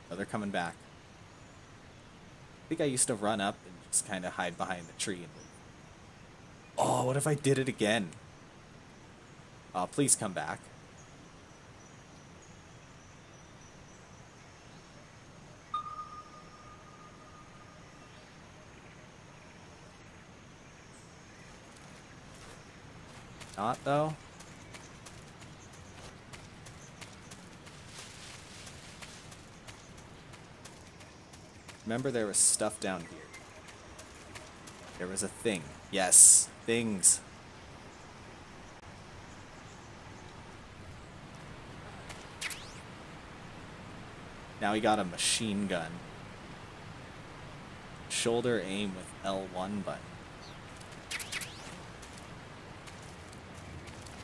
Oh, they're coming back. I think I used to run up and just kind of hide behind the tree and wait. Oh, what if I did it again? Oh, please come back. Not though. Remember there was stuff down here. There was a thing. Yes, things. Now we got a machine gun. Shoulder aim with L1 button.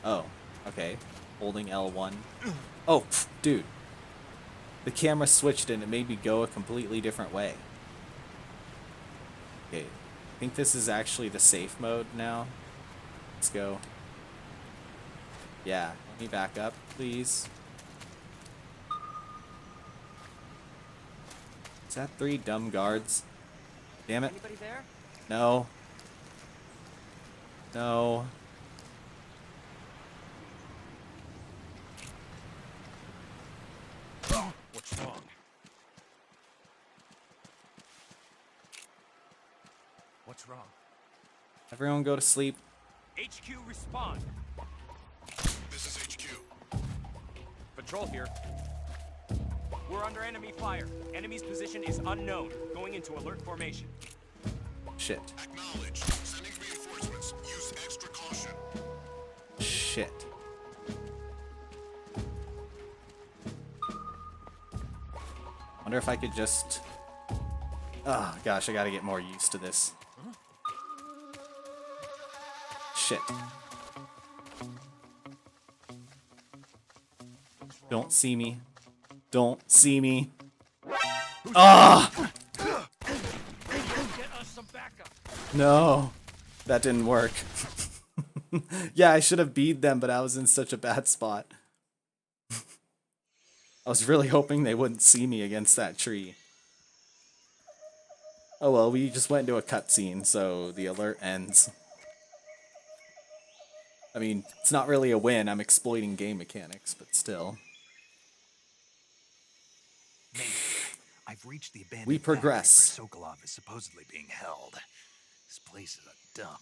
Oh, okay. Holding L1. Oh, pff, dude. The camera switched and it made me go a completely different way. Okay, I think this is actually the safe mode now. Let's go. Yeah, let me back up, please. Is that 3 dumb guards? Damn it. Anybody there? No. No. What's wrong? What's wrong? Everyone go to sleep. HQ respond. This is HQ. Patrol here. We're under enemy fire. Enemy's position is unknown. Going into alert formation. Shit. Acknowledge. Sending reinforcements. Use extra caution. Shit. Wonder if I could just... Oh, gosh, I gotta get more used to this. Shit. Don't see me. Don't see me. Ah! Get us some backup. No. That didn't work. Yeah, I should have beat them, but I was in such a bad spot. I was really hoping they wouldn't see me against that tree. Oh well, we just went into a cutscene, so the alert ends. I mean, it's not really a win, I'm exploiting game mechanics, but still. Maybe. I've reached the abandoned We progress. factory where Sokolov is supposedly being held. This place is a dump.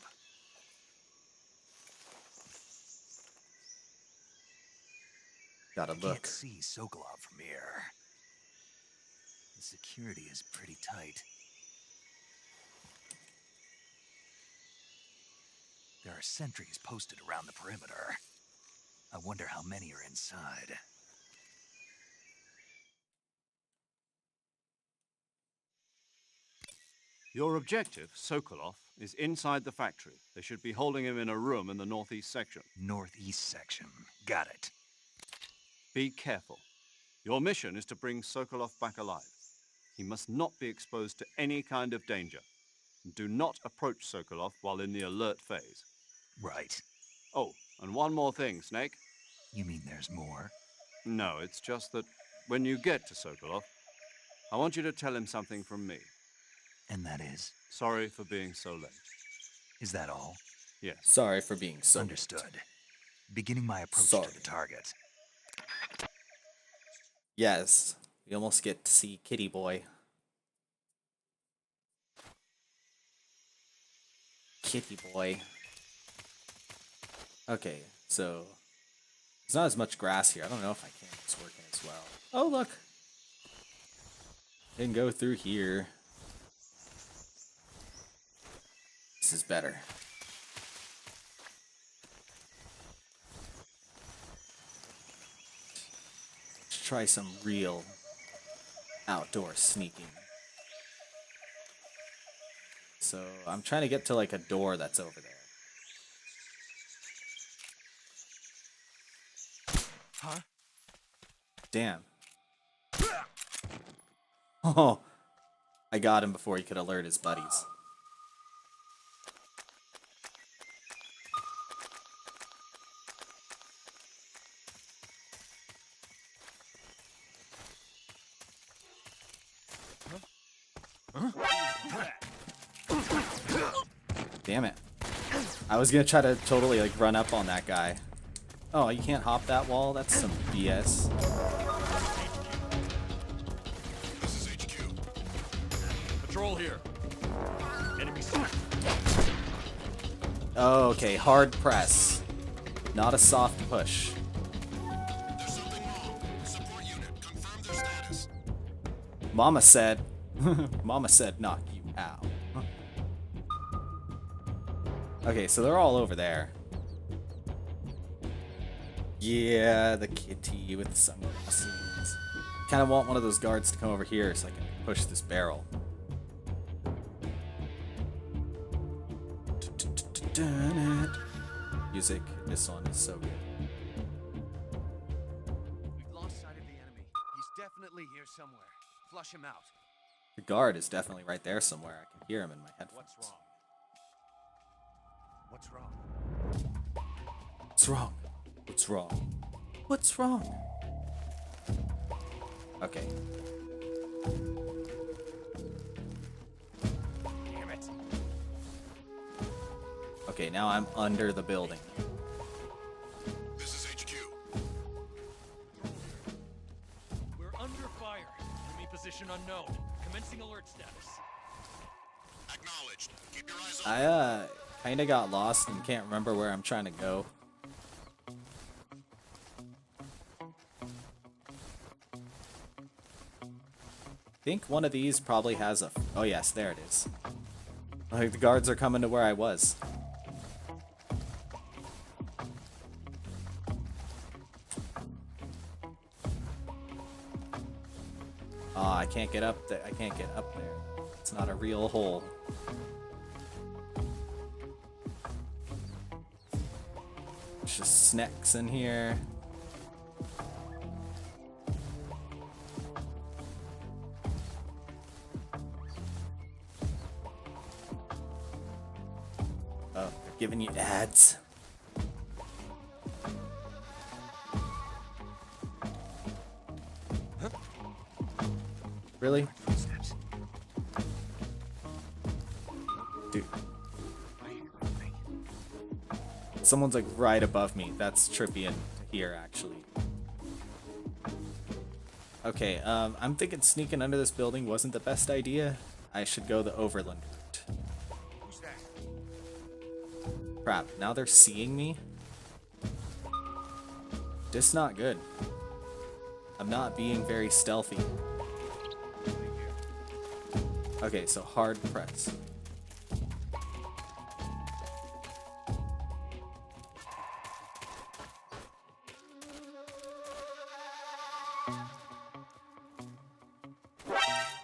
Gotta Can't look. see Sokolov from here. The security is pretty tight. There are sentries posted around the perimeter. I wonder how many are inside. Your objective, Sokolov, is inside the factory. They should be holding him in a room in the northeast section. Northeast section. Got it. Be careful. Your mission is to bring Sokolov back alive. He must not be exposed to any kind of danger. Do not approach Sokolov while in the alert phase. Right. Oh, and one more thing, Snake. You mean there's more? No, it's just that when you get to Sokolov, I want you to tell him something from me. And that is? Sorry for being so late. Is that all? Yes. Sorry for being so late. Understood. Beginning my approach Sorry. to the target. Yes, we almost get to see Kitty Boy. Kitty Boy. Okay, so there's not as much grass here. I don't know if I can. It's working as well. Oh, look. Didn't go through here. This is better. Let's try some real outdoor sneaking. So I'm trying to get to like a door that's over there. Huh? Damn. Oh, I got him before he could alert his buddies. Damn it. I was gonna try to totally like run up on that guy. Oh, you can't hop that wall? That's some BS. This is HQ. Patrol here. Enemy sight. Oh, okay, hard press. Not a soft push. There's something wrong. Support unit, confirm their status. Mama said. Mama said knock you out. Okay, so they're all over there. Yeah, the kitty with the sunglasses. Kind of want one of those guards to come over here so I can push this barrel. Music, this one is so good. We've lost sight of the enemy. He's definitely here somewhere. Flush him out. The guard is definitely right there somewhere. I can hear him in my headphones. What's wrong? What's wrong? What's wrong? What's wrong? What's wrong? Okay. Damn it. Okay, now I'm under the building. This is HQ. We're under fire. Position unknown. Commencing alert status. Acknowledged. Keep your eyes open. I kinda got lost and can't remember where I'm trying to go. I think one of these probably has a... Oh yes, there it is. Like the guards are coming to where I was. Oh, I can't get up there. I can't get up there. It's not a real hole. There's just snacks in here. Oh, they're giving you ads. Really? Dude. Someone's like right above me. That's trippy and here actually. Okay, I'm thinking sneaking under this building wasn't the best idea. I should go the Overland route. Who's that? Crap, now they're seeing me? This not good. I'm not being very stealthy. Okay, so hard press.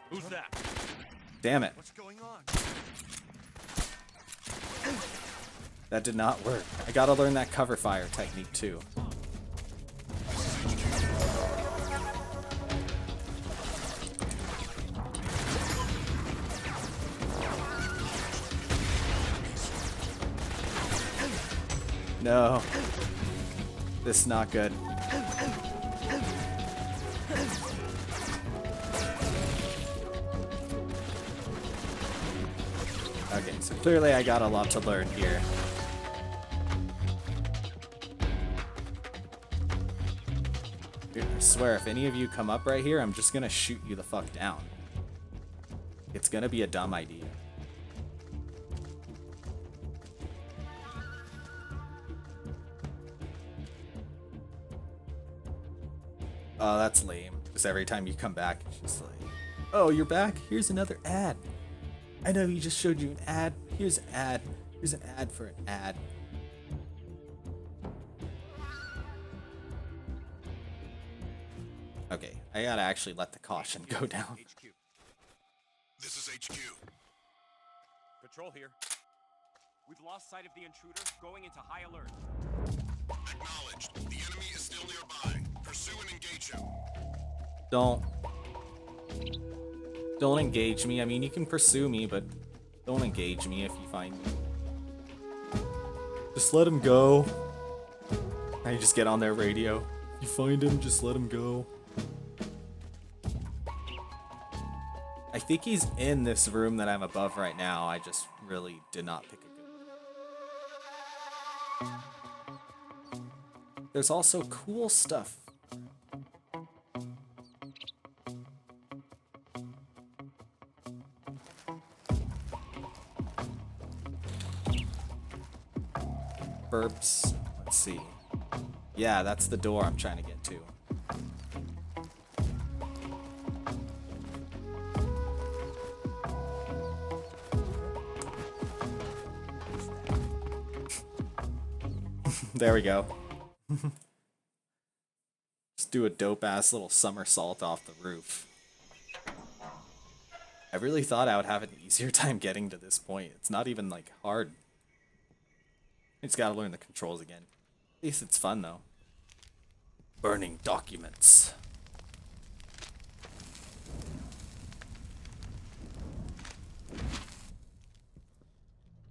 Who's that? Damn it. What's going on? That did not work. I gotta learn that cover fire technique too. No. This is not good. Okay, so clearly I got a lot to learn here. Dude, I swear, if any of you come up right here, I'm just gonna shoot you the fuck down. It's gonna be a dumb idea. Oh, that's lame. Because every time you come back, it's just like, oh, you're back? Here's another ad. I know you just showed you an ad. Here's an ad. Here's an ad for an ad. Okay, I gotta actually let the caution go down. HQ. This is HQ. Patrol here. We've lost sight of the intruder, going into high alert. Acknowledged. The enemy is still nearby. Pursue and engage him. Don't engage me. I mean, you can pursue me, but don't engage me if you find me. Just let him go. And you just get on their radio. You find him, just let him go. I think he's in this room that I'm above right now. I just really did not pick a good one. There's also cool stuff. Burps. Let's see. Yeah, that's the door I'm trying to get to. There we go. Just do a dope-ass little somersault off the roof. I really thought I would have an easier time getting to this point. It's not even, like, hard. I just gotta learn the controls again. At least it's fun, though. Burning documents.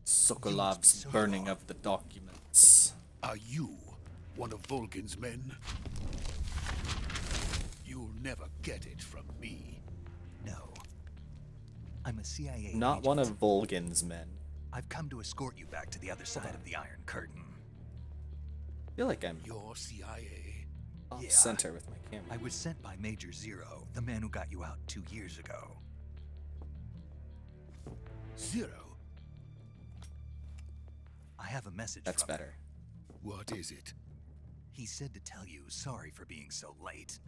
Sokolov's burning of the documents. Are you one of Volgin's men? You'll never get it from me. No. I'm a CIA Not agent. one of Volgin's men. I've come to escort you back to the other side of the Iron Curtain. I feel like I'm... You're CIA? off Yeah. center with my camera. I was sent by Major Zero, the man who got you out 2 years ago. Zero? I have a message That's from him. better. What is it? He said to tell you sorry for being so late.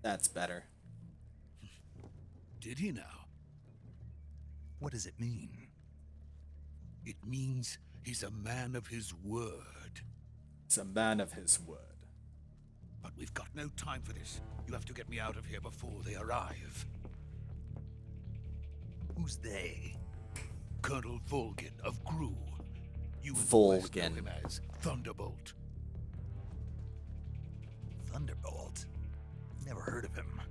That's better. Did he now? What does it mean? It means he's a man of his word. He's a man of his word. But we've got no time for this. You have to get me out of here before they arrive. Who's they? Colonel Volgin of Gru. You in the West know Volgin. him as Thunderbolt. Thunderbolt? Never heard of him.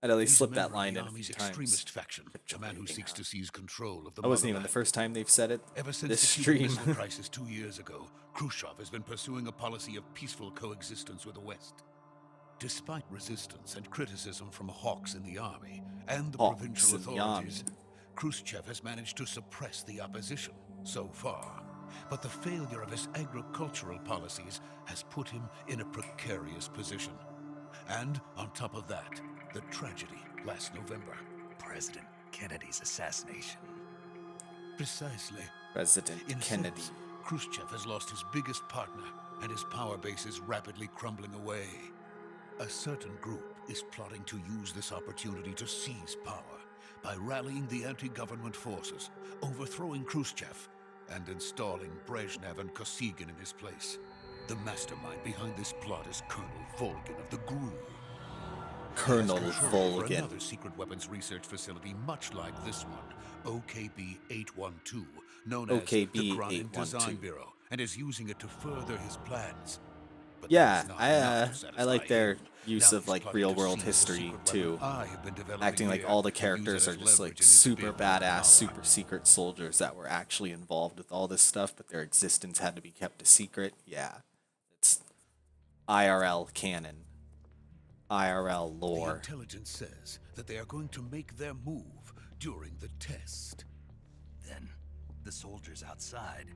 I'd at least He's slip a that member of line the in a Army's few times. extremist faction, a man who jumping seeks out. to seize control of the That wasn't even the motherland. first time they've said it. Ever since This the Cuban stream. Missile Crisis 2 years ago, Khrushchev has been pursuing a policy of peaceful coexistence with the West. Despite resistance and criticism from hawks in the army and the Hawks provincial in the army. authorities, Khrushchev has managed to suppress the opposition so far. But the failure of his agricultural policies has put him in a precarious position. And on top of that, the tragedy last November. President Kennedy's assassination. Precisely. President In a Kennedy. sense, Khrushchev has lost his biggest partner, and his power base is rapidly crumbling away. A certain group is plotting to use this opportunity to seize power by rallying the anti-government forces, overthrowing Khrushchev, and installing Brezhnev and Kosygin in his place. The mastermind behind this plot is Colonel Volgin of the GRU. Colonel He has control over Volgin. another secret weapons research facility much like this one, OKB-812, known as the Groningen Design OKB-812. Bureau, and is using it to further his plans. But Yeah, that's not enough to I like satisfy their him. use Now of he's like plotting real to world seize the history secret too. weapon I have been developing Acting like here all the and use it characters as are just like leverage in his super bid for badass, power. super secret soldiers that were actually involved with all this stuff, but their existence had to be kept a secret. Yeah, it's IRL canon, IRL The lore. intelligence says that they are going to make their move during the test. Then, the soldiers outside.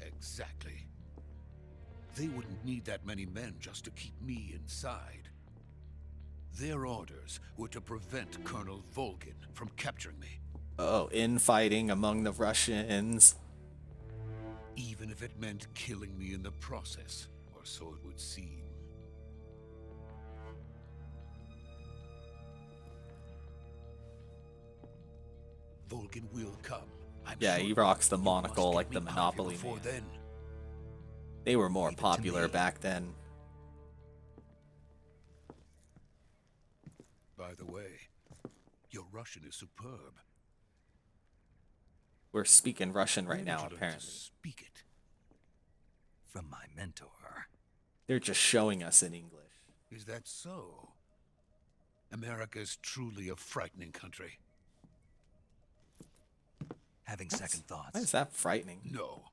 Exactly. They wouldn't need that many men just to keep me inside. Their orders were to prevent Colonel Volgin from capturing me, Oh, infighting among the Russians. even if it meant killing me in the process, or so it would seem. Volgin will come. I'm Yeah, sure he of it. rocks the You monocle must like get the me out of here Monopoly before man. then. They were more Leave it to popular me. back then. By the way, your Russian is superb. We're speaking Russian Where right did now, you learn to apparently. speak it. From my mentor. They're just showing us in English. Is that so? America is truly a frightening country. Having second Why is thoughts. that frightening? No.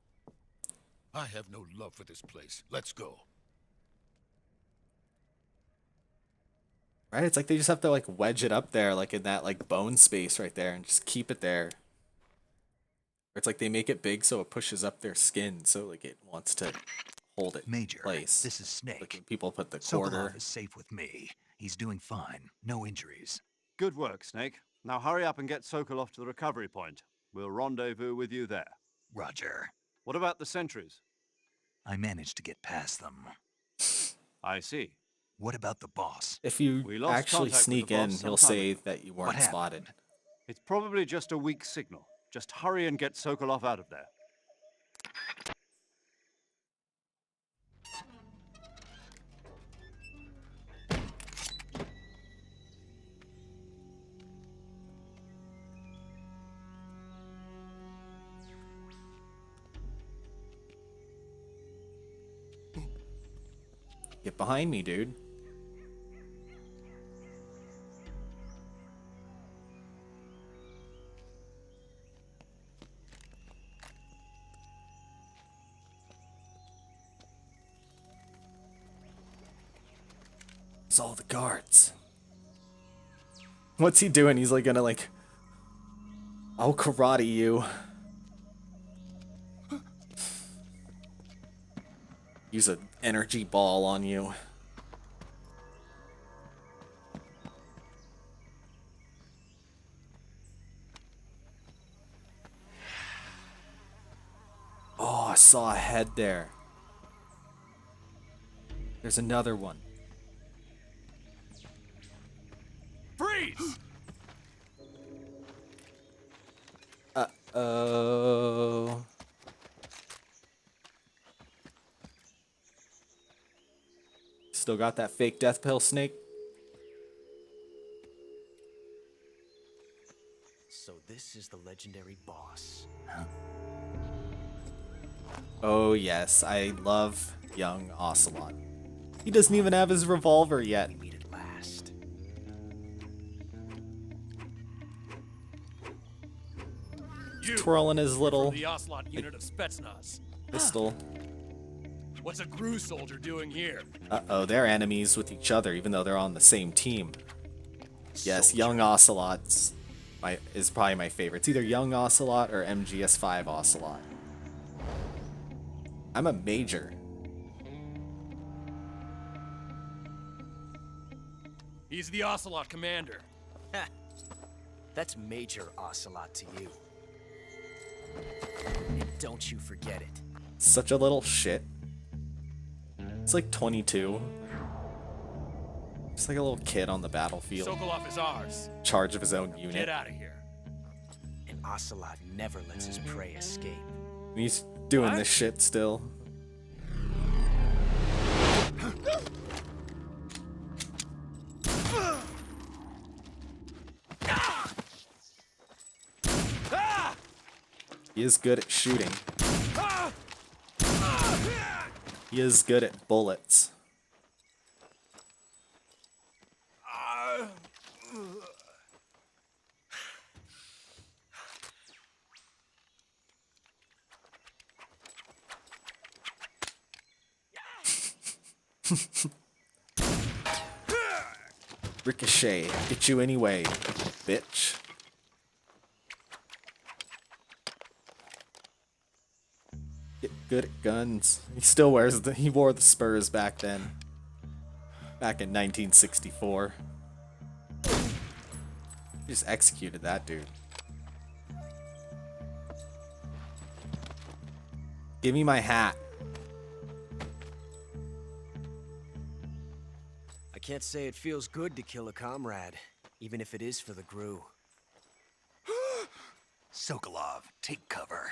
I have no love for this place. Let's go. Right? It's like they just have to like wedge it up there, like in that like bone space right there, and just keep it there. Or it's like they make it big so it pushes up their skin, so like it wants to hold it Major, in place. this is Snake. Like when people put the Sokolov quarter. is safe with me. He's doing fine. No injuries. Good work, Snake. Now hurry up and get Sokolov to the recovery point. We'll rendezvous with you there. Roger. What about the sentries? I managed to get past them. I see. What about the boss? If you We lost actually contact with sneak the in, boss he'll sometime say ago. that you weren't happened? spotted. It's probably just a weak signal. Just hurry and get Sokolov out of there. Get behind me, dude. It's all the guards. What's he doing? He's like gonna like, I'll karate you. Use an energy ball on you. Oh, I saw a head there. There's another one. Freeze! Uh-oh. Still got that fake death pill, Snake? So this is the legendary boss. Oh yes, I love young Ocelot. He doesn't even have his revolver yet. We meet at last. You, Twirling his little the Ocelot unit of Spetsnaz. pistol. What's a GRU soldier doing here? Uh-oh, they're enemies with each other, even though they're on the same team. Yes, young Ocelot's is probably my favorite. It's either young Ocelot or MGS5 Ocelot. I'm a major. He's the Ocelot commander. That's Major Ocelot to you. And don't you forget it. Such a little shit. It's like 22. Just like a little kid on the battlefield. Sokolov is ours. Charge of his own Get unit. out of here. And Ocelot never lets his prey escape. And he's doing What? this shit still. He is good at shooting. He is good at bullets. Ricochet, get you anyway, bitch. Get good at guns. He still wears he wore the spurs back then. Back in 1964. Just executed that dude. Give me my hat. I can't say it feels good to kill a comrade, even if it is for the GRU. Sokolov, take cover.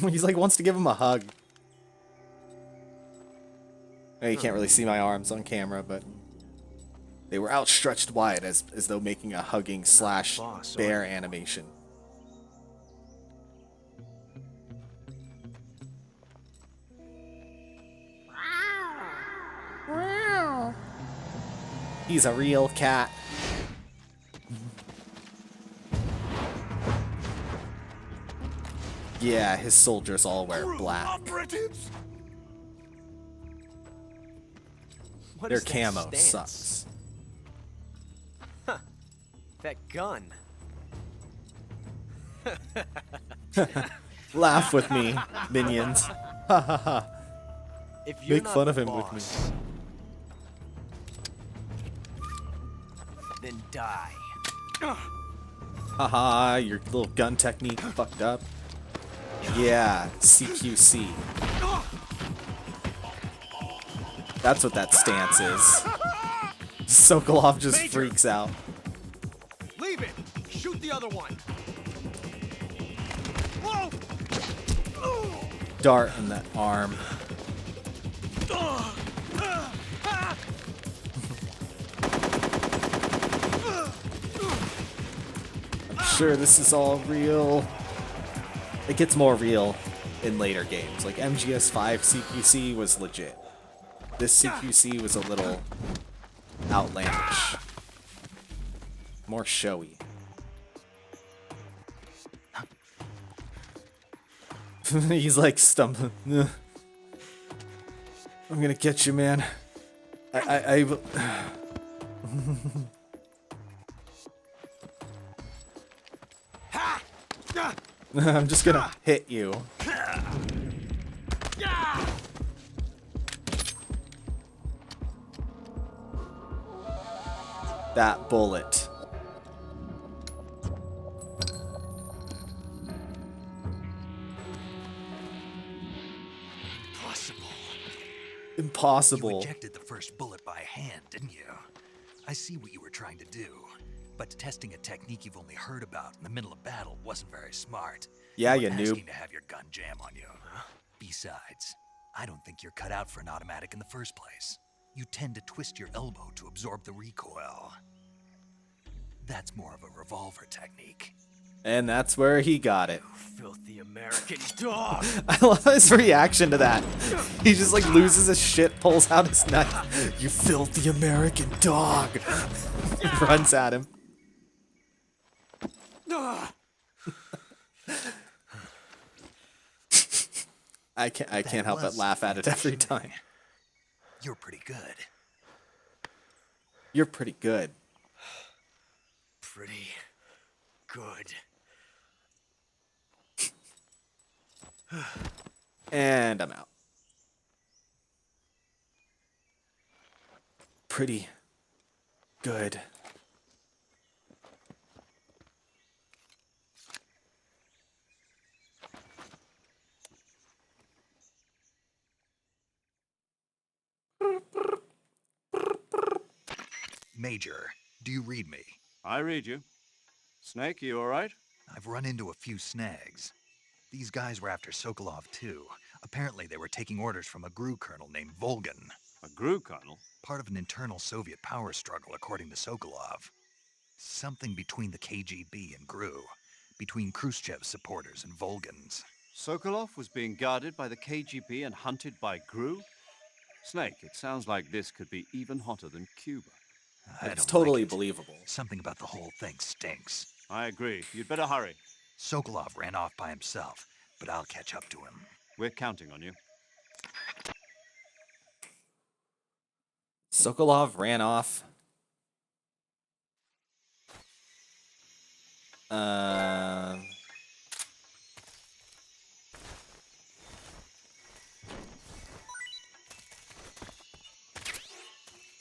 He's like wants to give him a hug. You can't really see my arms on camera, but they were outstretched wide as though making a hugging slash boss, bear animation. He's a real cat. Yeah, his soldiers all wear black. Operatives? What Their is that camo stance? sucks. That gun. Laugh with me, minions. Ha ha ha. If you're Make not fun the of him with me. boss, then die. Haha, your little gun technique fucked up. Yeah, CQC. That's what that stance is. Sokolov just freaks out. Leave it! Shoot the other one! Dart in that arm. I'm sure this is all real. It gets more real in later games. Like MGS5 CQC was legit. This CQC was a little outlandish. More showy. He's like stumbling. I'm gonna get you, man. I I'm just gonna hit you. That bullet. Impossible. You ejected the first bullet by hand, didn't you? I see what you were trying to do, but testing a technique you've only heard about in the middle of battle wasn't very smart. Yeah, You you weren't noob. asking to have your gun jam on you. Besides, I don't think you're cut out for an automatic in the first place. You tend to twist your elbow to absorb the recoil. That's more of a revolver technique. And that's where he got it. Filthy American dog! I love his reaction to that. He just like loses his shit, pulls out his knife. You filthy American dog. Runs at him. I can't help but laugh at it every time. You're pretty good. You're pretty good. Pretty good. And I'm out. Pretty good. Major, do you read me? I read you. Snake, you all right? I've run into a few snags. These guys were after Sokolov too. Apparently they were taking orders from a GRU colonel named Volgan. A GRU colonel? Part of an internal Soviet power struggle, according to Sokolov. Something between the KGB and GRU. Between Khrushchev's supporters and Volgan's. Sokolov was being guarded by the KGB and hunted by GRU? Snake, it sounds like this could be even hotter than Cuba. It's totally believable. Something about the whole thing stinks. I agree. You'd better hurry. Sokolov ran off by himself, but I'll catch up to him. We're counting on you. Sokolov ran off.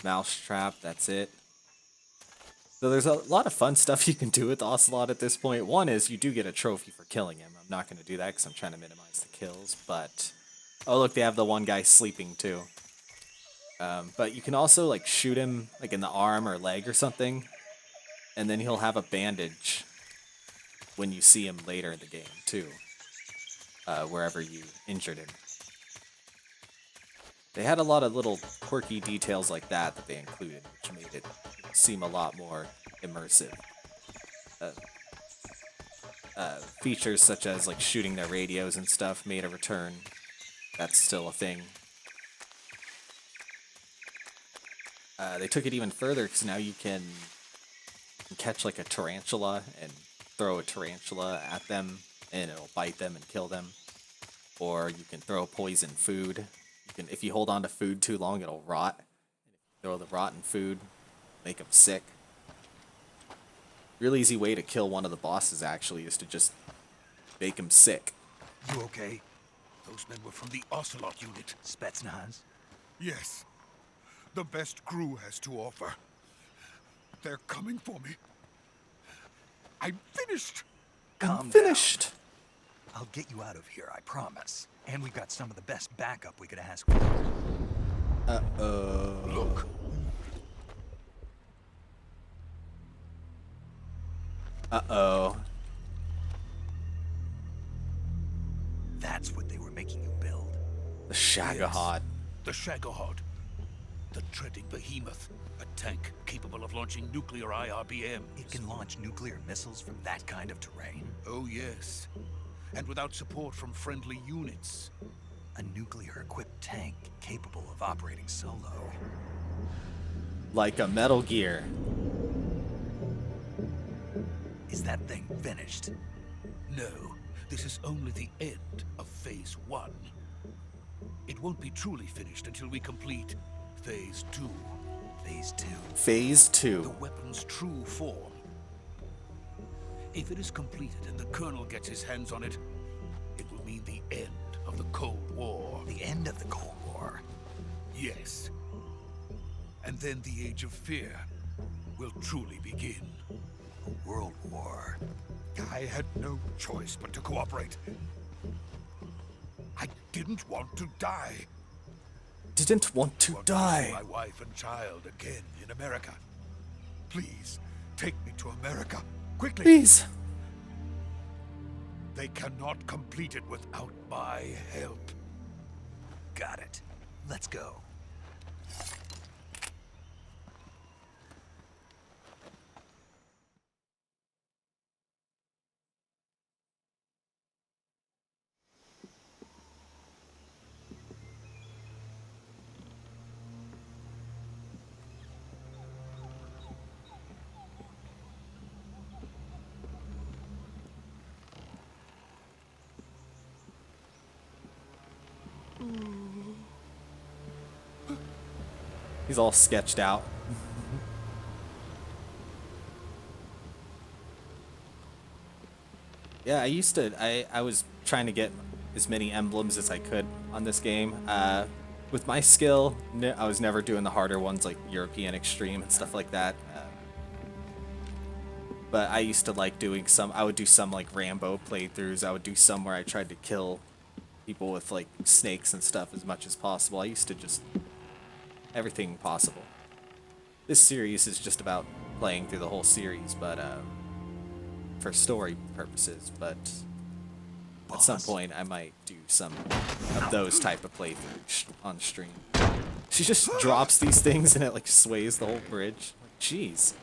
Mousetrap, that's it. So there's a lot of fun stuff you can do with Ocelot at this point. One is you do get a trophy for killing him. I'm not going to do that because I'm trying to minimize the kills, but... Oh, look, they have the one guy sleeping, too. But you can also, like, shoot him, like, in the arm or leg or something, and then he'll have a bandage when you see him later in the game, too, wherever you injured him. They had a lot of little quirky details like that that they included, which made it seem a lot more immersive. Features such as like shooting their radios and stuff made a return. That's still a thing. They took it even further because now you can catch like a tarantula and throw a tarantula at them and it'll bite them and kill them. Or you can throw poison food. If you hold on to food too long, it'll rot. And if you throw the rotten food, make them sick. Real easy way to kill one of the bosses, actually, is to just make him sick. You okay? Those men were from the Ocelot unit. Spetsnaz? Yes. The best GRU has to offer. They're coming for me. I'm finished. Calm Finished. down. I'll get you out of here, I promise. And we've got some of the best backup we could ask for. Uh-oh. Look. Uh-oh. That's what they were making you build. The Shagohod. The Shagohod. The dreaded behemoth. A tank capable of launching nuclear IRBMs. It can launch nuclear missiles from that kind of terrain. Oh, yes. And without support from friendly units. A nuclear-equipped tank capable of operating solo. Like a Metal Gear. Is that thing finished? No, this is only the end of Phase 1. It won't be truly finished until we complete Phase 2. Phase 2? Phase 2. The weapon's true form. If it is completed and the Colonel gets his hands on it, it will mean the end of the Cold War. The end of the Cold War. Yes. And then the Age of Fear will truly begin. A world war. I had no choice but to cooperate. I didn't want to die. Didn't want to Want to see die. my wife and child again in America. Please, take me to America. Quickly. Please. They cannot complete it without my help. Got it. Let's go. He's all sketched out. Yeah, I was trying to get as many emblems as I could on this game. With my skill, I was never doing the harder ones like European Extreme and stuff like that. But I used to like doing some, I would do some like Rambo playthroughs. I would do some where I tried to kill people with like snakes and stuff as much as possible. I used to just everything possible. This series is just about playing through the whole series, but for story purposes. But at some point, I might do some of those type of playthroughs on stream. She just drops these things and it like sways the whole bridge. Like, jeez.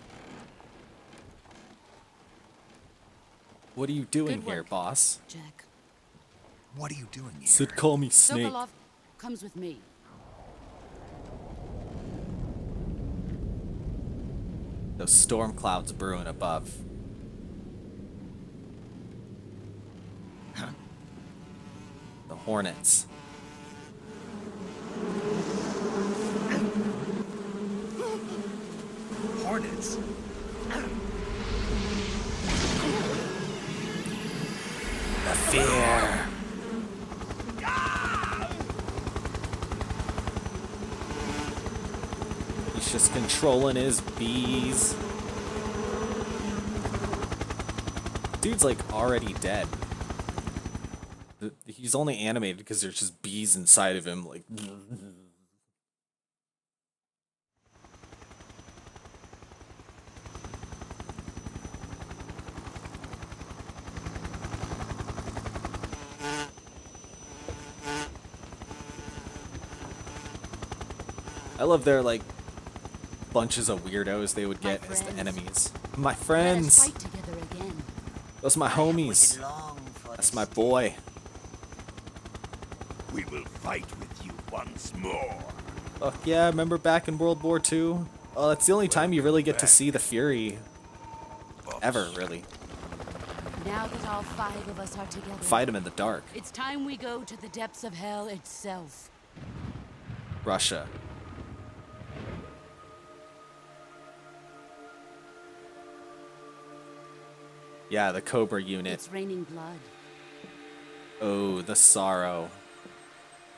What are you doing Good here, work, boss? Jack. What are you doing here? Sid, call me Snake. Sokolov comes with me. Those storm clouds brewing above. The Hornets. Hornets. The fear. He's just controlling his bees. Dude's like already dead. He's only animated because there's just bees inside of him, like. I love their like bunches of weirdos they would get as the enemies. My Let us friends. fight together again. Those are my homies. That's my boy. We will fight with you once more. Oh yeah, remember back in World War II? Oh, that's the only time you really get to see the Fury. Ever, really. Now that all five of us are together, Fight him in the dark. it's time we go to the depths of hell itself. Russia. Yeah, the Cobra unit. It's raining blood. Oh, the sorrow.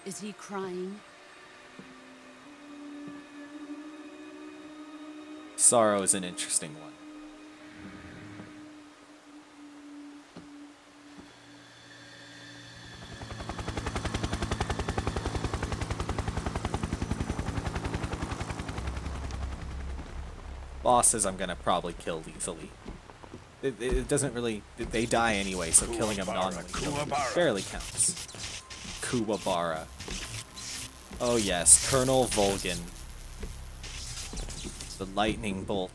Is he crying? Sorrow is an interesting one. Boss says I'm gonna probably kill lethally. It doesn't really. They die anyway, so killing them non-lethally barely counts. Kuwabara. Oh yes, Colonel Volgin. The lightning bolt.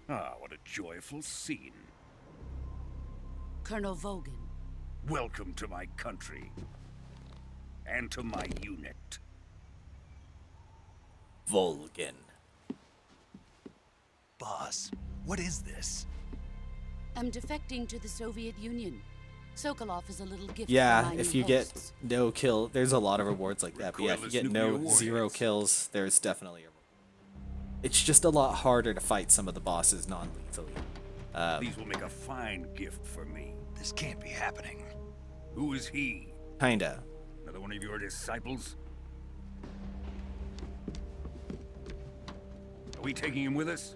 Ah, what a joyful scene. Colonel Volgin. Welcome to my country. And to my unit. Volgin. Boss, what is this? I'm defecting to the Soviet Union. Sokolov is a little gift. Yeah, for my if new you get hosts. no kill, there's a lot of rewards like that. But yeah, if you Recoilless get nuclear no warriors. 0 kills, there's definitely a reward. It's just a lot harder to fight some of the bosses non-lethally. These will make a fine gift for me. This can't be happening. Who is he? Kinda. Another one of your disciples? Are we taking him with us?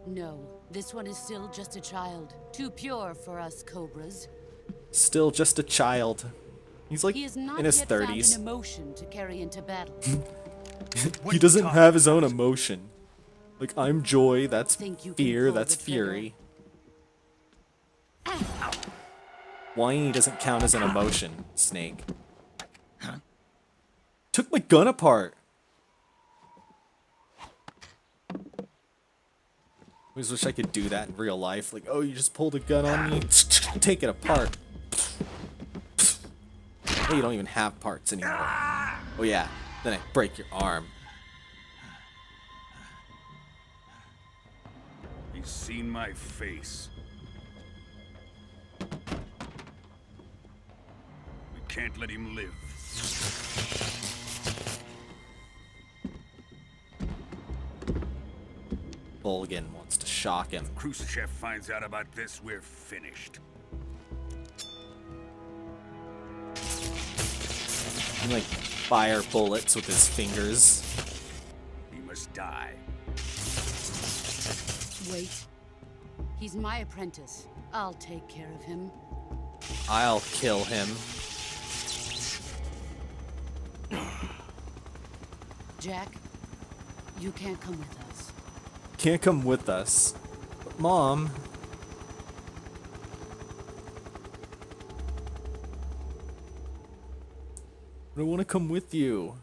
No, this one is still just a child. Too pure for us cobras. Still just a child. He's like He is not in his yet found 30s. an emotion to carry into battle. He doesn't have his own emotion. Like, I'm joy, that's Think you can fear, pull that's the trigger? fury. Whiny doesn't count as an emotion, Snake. Took my gun apart. Always wish I could do that in real life. Like, oh, you just pulled a gun on me? Take it apart. Hey, you don't even have parts anymore. Oh yeah, then I break your arm. He's seen my face. We can't let him live. Volgin wants to shock him. Khrushchev finds out about this, we're finished. He like fire bullets with his fingers. He must die. Wait. He's my apprentice. I'll take care of him. I'll kill him. Jack, you can't come with us. Can't come with us. But Mom. I want to come with you.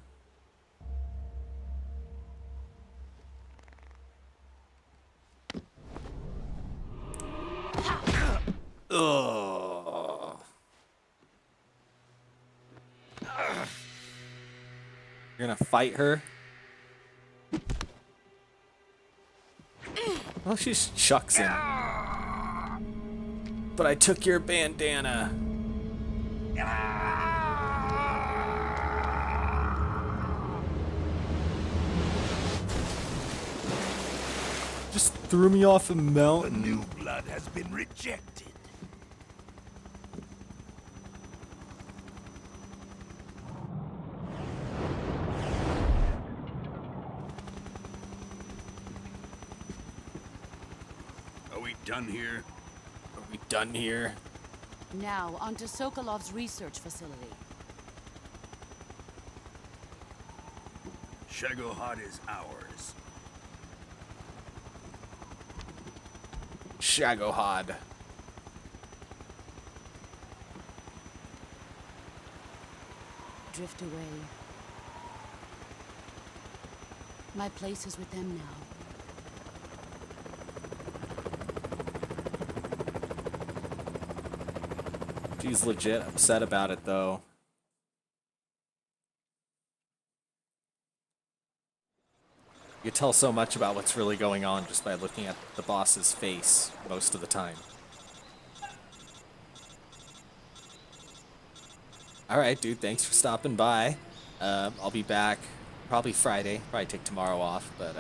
Ugh. You're gonna fight her? Well, she just chucks him. But I took your bandana. Just threw me off a mountain. New blood has been rejected. Are we done here? Are we done here? Now, onto Sokolov's research facility. Shagohod is ours. Shagohod. Drift away. My place is with them now. She's legit upset about it, though. You tell so much about what's really going on just by looking at the boss's face most of the time. Alright, dude, thanks for stopping by. I'll be back probably Friday. Probably take tomorrow off, but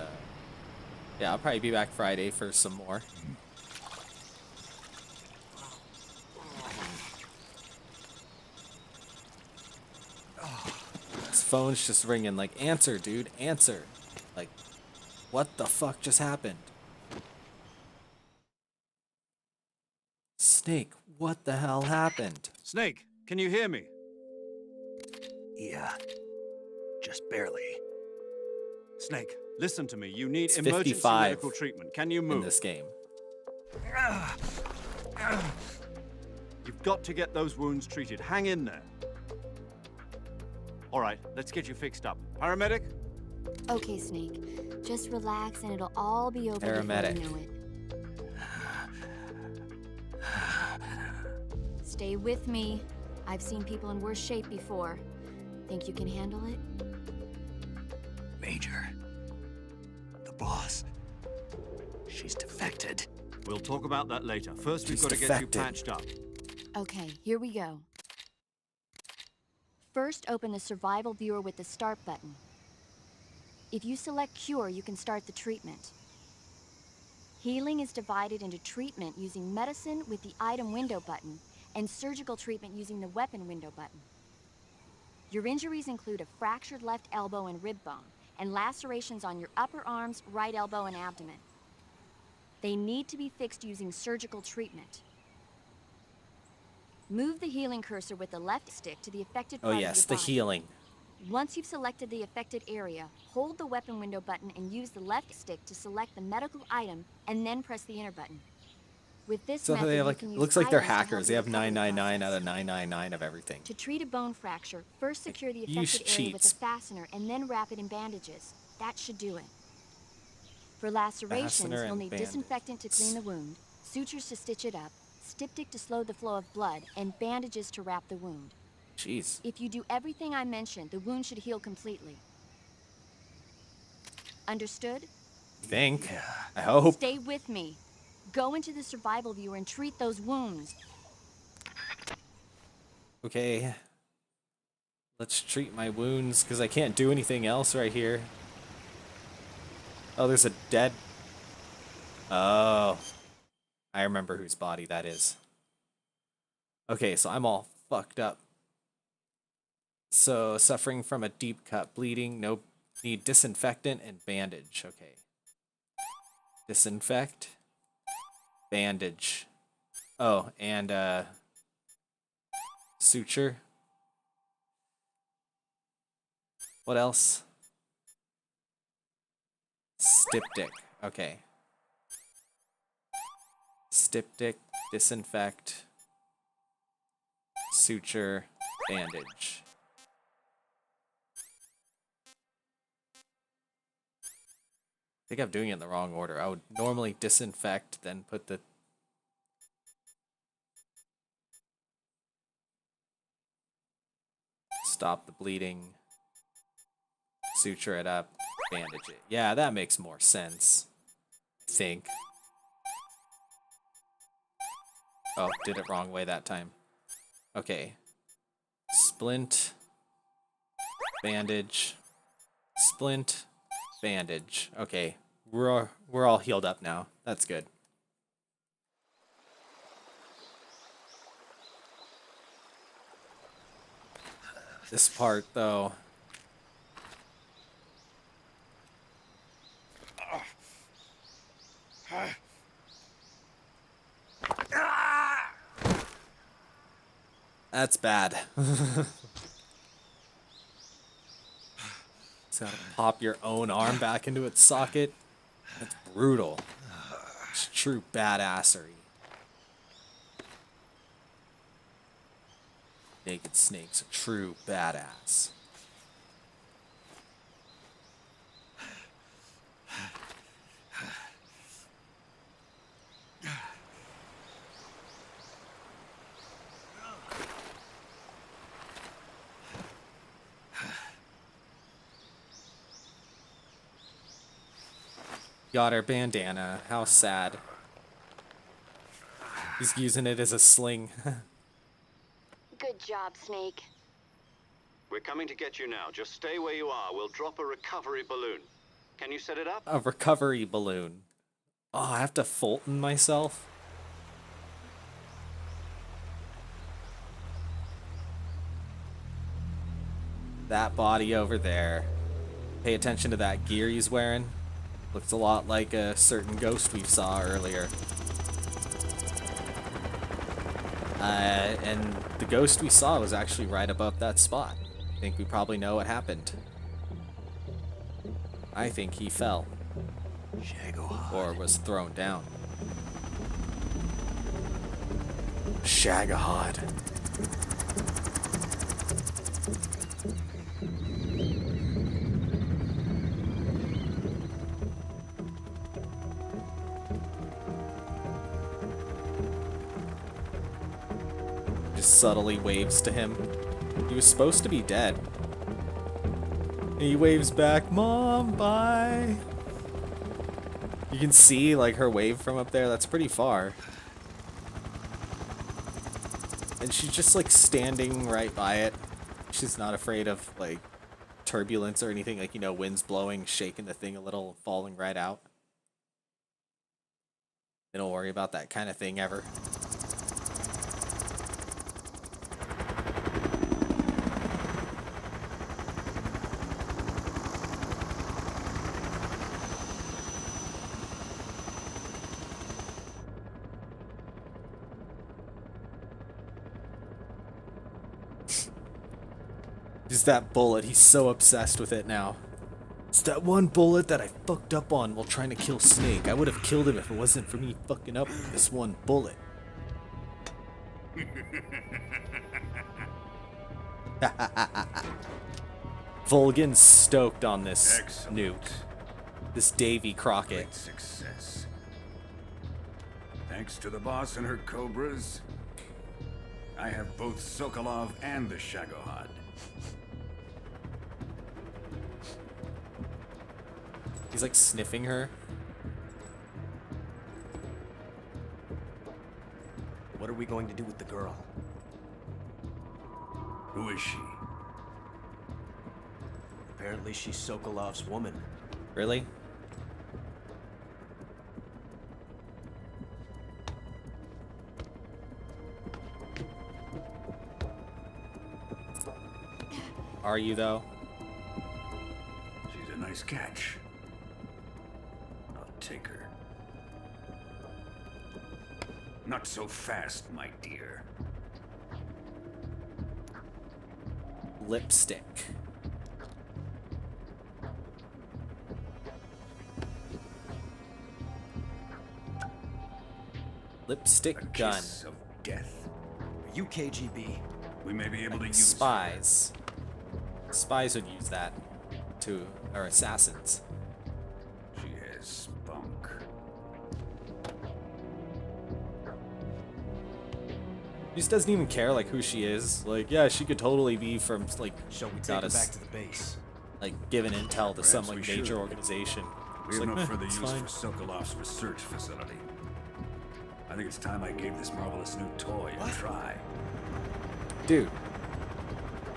yeah, I'll probably be back Friday for some more. His phone's just ringing, like, answer, dude, answer. Like, what the fuck just happened? Snake, what the hell happened? Snake, can you hear me? Yeah. Just barely. Snake, listen to me. You need It's emergency 55 medical treatment. Can you move? In this game. You've got to get those wounds treated. Hang in there. All right, let's get you fixed up. Paramedic? Okay, Snake. Just relax and it'll all be over Paramedic. before you know it. Stay with me. I've seen people in worse shape before. Think you can handle it? Major. The boss. She's defected. We'll talk about that later. First, we've She's got to get defected. you patched up. Okay, here we go. First, open the survival viewer with the start button. If you select Cure, you can start the treatment. Healing is divided into treatment using medicine with the item window button and surgical treatment using the weapon window button. Your injuries include a fractured left elbow and rib bone, and lacerations on your upper arms, right elbow, and abdomen. They need to be fixed using surgical treatment. Move the healing cursor with the left stick to the affected part Oh of yes, your the body. healing. Once you've selected the affected area, hold the weapon window button and use the left stick to select the medical item, and then press the enter button. With this So method, they have you like, can use looks like they're items to help hackers. you They have recover the 999 process. out of 999 of everything. To treat a bone fracture, first secure the Use affected area with a cheats. fastener and then wrap it in bandages. That should do it. For lacerations, Fastener you'll and need disinfectant to clean the wound, sutures to stitch it up, styptic to slow the flow of blood, and bandages to wrap the wound. Jeez. If you do everything I mentioned, the wound should heal completely. Understood? Think. I hope. Stay with me. Go into the survival viewer and treat those wounds. Okay. Let's treat my wounds, because I can't do anything else right here. Oh, there's a dead... Oh. I remember whose body that is. Okay, so I'm all fucked up. So, suffering from a deep cut, bleeding, no need disinfectant and bandage. Okay. Disinfect. Bandage. Oh, and suture. What else? Styptic. Okay. Styptic, disinfect, suture, bandage. I think I'm doing it in the wrong order. I would normally disinfect, then put the... Stop the bleeding. Suture it up. Bandage it. Yeah, that makes more sense. I think. Oh, did it wrong way that time. Okay. Splint. Bandage. Splint. Bandage. Okay. We're all healed up now. That's good. This part, though. That's bad. Just gotta pop your own arm back into its socket. That's brutal. It's true badassery. Naked Snake's a true badass. Got our bandana. How sad. He's using it as a sling. Good job, Snake. We're coming to get you now. Just stay where you are. We'll drop a recovery balloon. Can you set it up? A recovery balloon. Oh, I have to Fulton myself? That body over there. Pay attention to that gear he's wearing. Looks a lot like a certain ghost we saw earlier. And the ghost we saw was actually right above that spot. I think we probably know what happened. I think he fell. Or was thrown down. Shagahad. Just subtly waves to him. He was supposed to be dead. And he waves back, "Mom, bye." You can see like her wave from up there. That's pretty far. And she's just like standing right by it. She's not afraid of like turbulence or anything, like, you know, winds blowing, shaking the thing a little, falling right out. They don't worry about that kind of thing ever. Just that bullet, he's so obsessed with it now. It's that one bullet that I fucked up on while trying to kill Snake. I would have killed him if it wasn't for me fucking up with this one bullet. Volgan's stoked on this nuke. This Davy Crockett. Great success. Thanks to the boss and her cobras, I have both Sokolov and the Shagohod. He's like sniffing her. What are we going to do with the girl? Who is she? Apparently she's Sokolov's woman. Really? Are you though? She's a nice catch. I'll take her. Not so fast, my dear. Lipstick. Lipstick gun. Kiss of death. Are you KGB? We may be able to use Spies. Spies would use that to, or assassins. She has spunk. He just doesn't even care like who she is. Like, yeah, she could totally be from like, Shall we take her back to the base? Like giving intel to some Perhaps like we should. major organization. We It's have like, no "Meh, further it's use fine." for Sokolov's research facility. I think it's time I gave this marvelous new toy a try. Dude,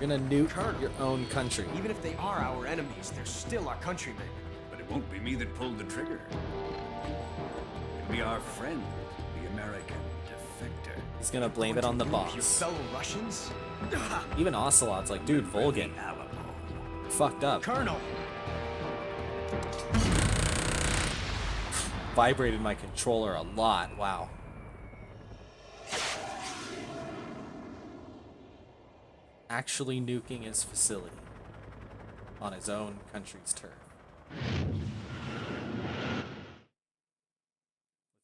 you're gonna nuke your own country. Even if they are our enemies, they're still our countrymen. But it won't be me that pulled the trigger. It'll be our friend, the American defector. He's gonna blame it on the Your boss. fellow Russians? Even Ocelot's like, dude, Volgan fucked up. Colonel! Vibrated my controller a lot. Wow. Actually nuking his facility on his own country's turf.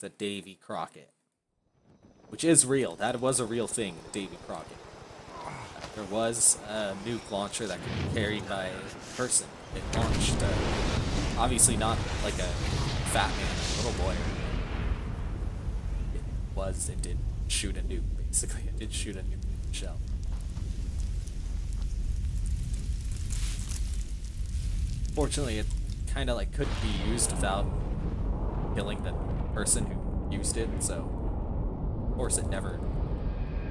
With a Davy Crockett. Which is real. That was a real thing, Davy Crockett. There was a nuke launcher that could be carried by a person. It launched, obviously not like a fat man, a little boy. It did shoot a nuke, basically. It did shoot a nuke shell. Fortunately, it kind of like couldn't be used without killing the person who used it, so of course it never.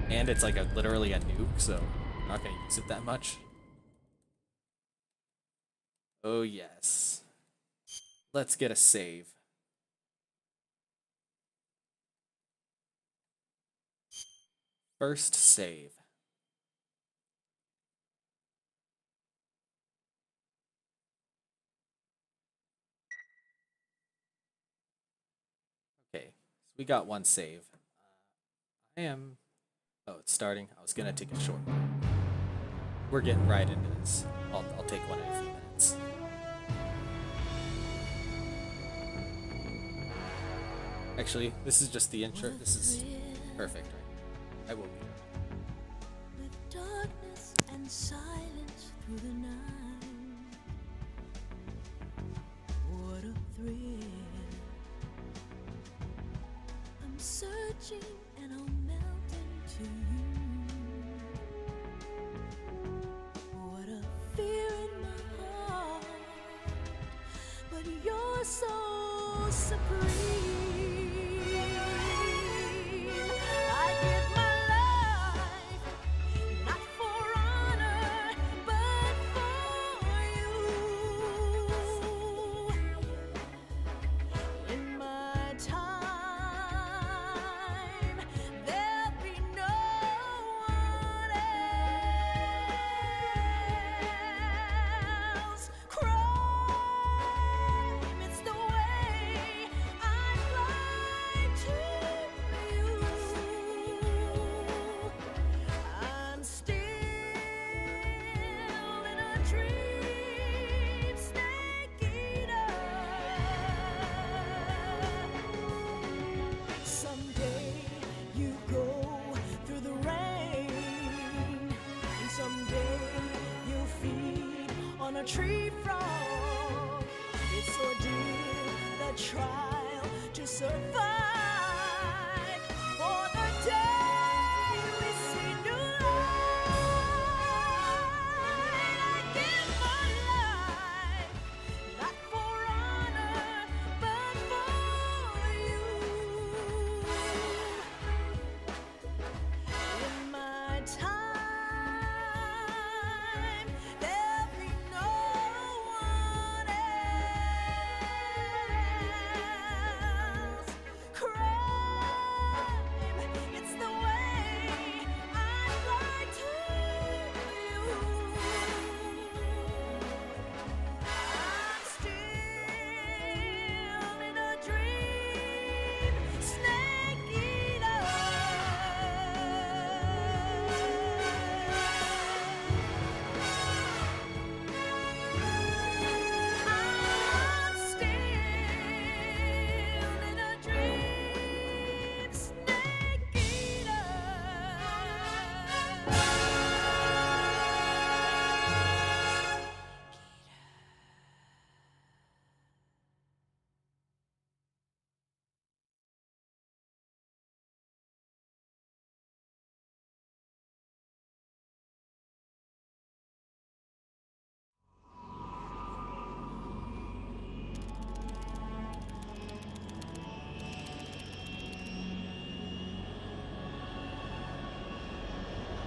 And it's like literally a nuke, so I'm not gonna use it that much. Oh yes. Let's get a save. First save. Okay, so we got one save. Oh, it's starting. I was gonna take a short break. We're getting right into this. I'll take one in a few minutes. Actually, this is just the intro. This is perfect, right? I will be here. With darkness and silence through the night. What a thrill. I'm searching and I'll melt into you. What a fear in my heart. But you're so supreme. I give my life, not for honor, but for a tree frog. It's ordeal, the trial to survive. For the day we see new light, I give my life, not for honor, but for you. In my time, there'll be no one else. Crime, it's the way I'd like to you. I'm still in a dream, snake eater. I'm still in a dream, snake eater.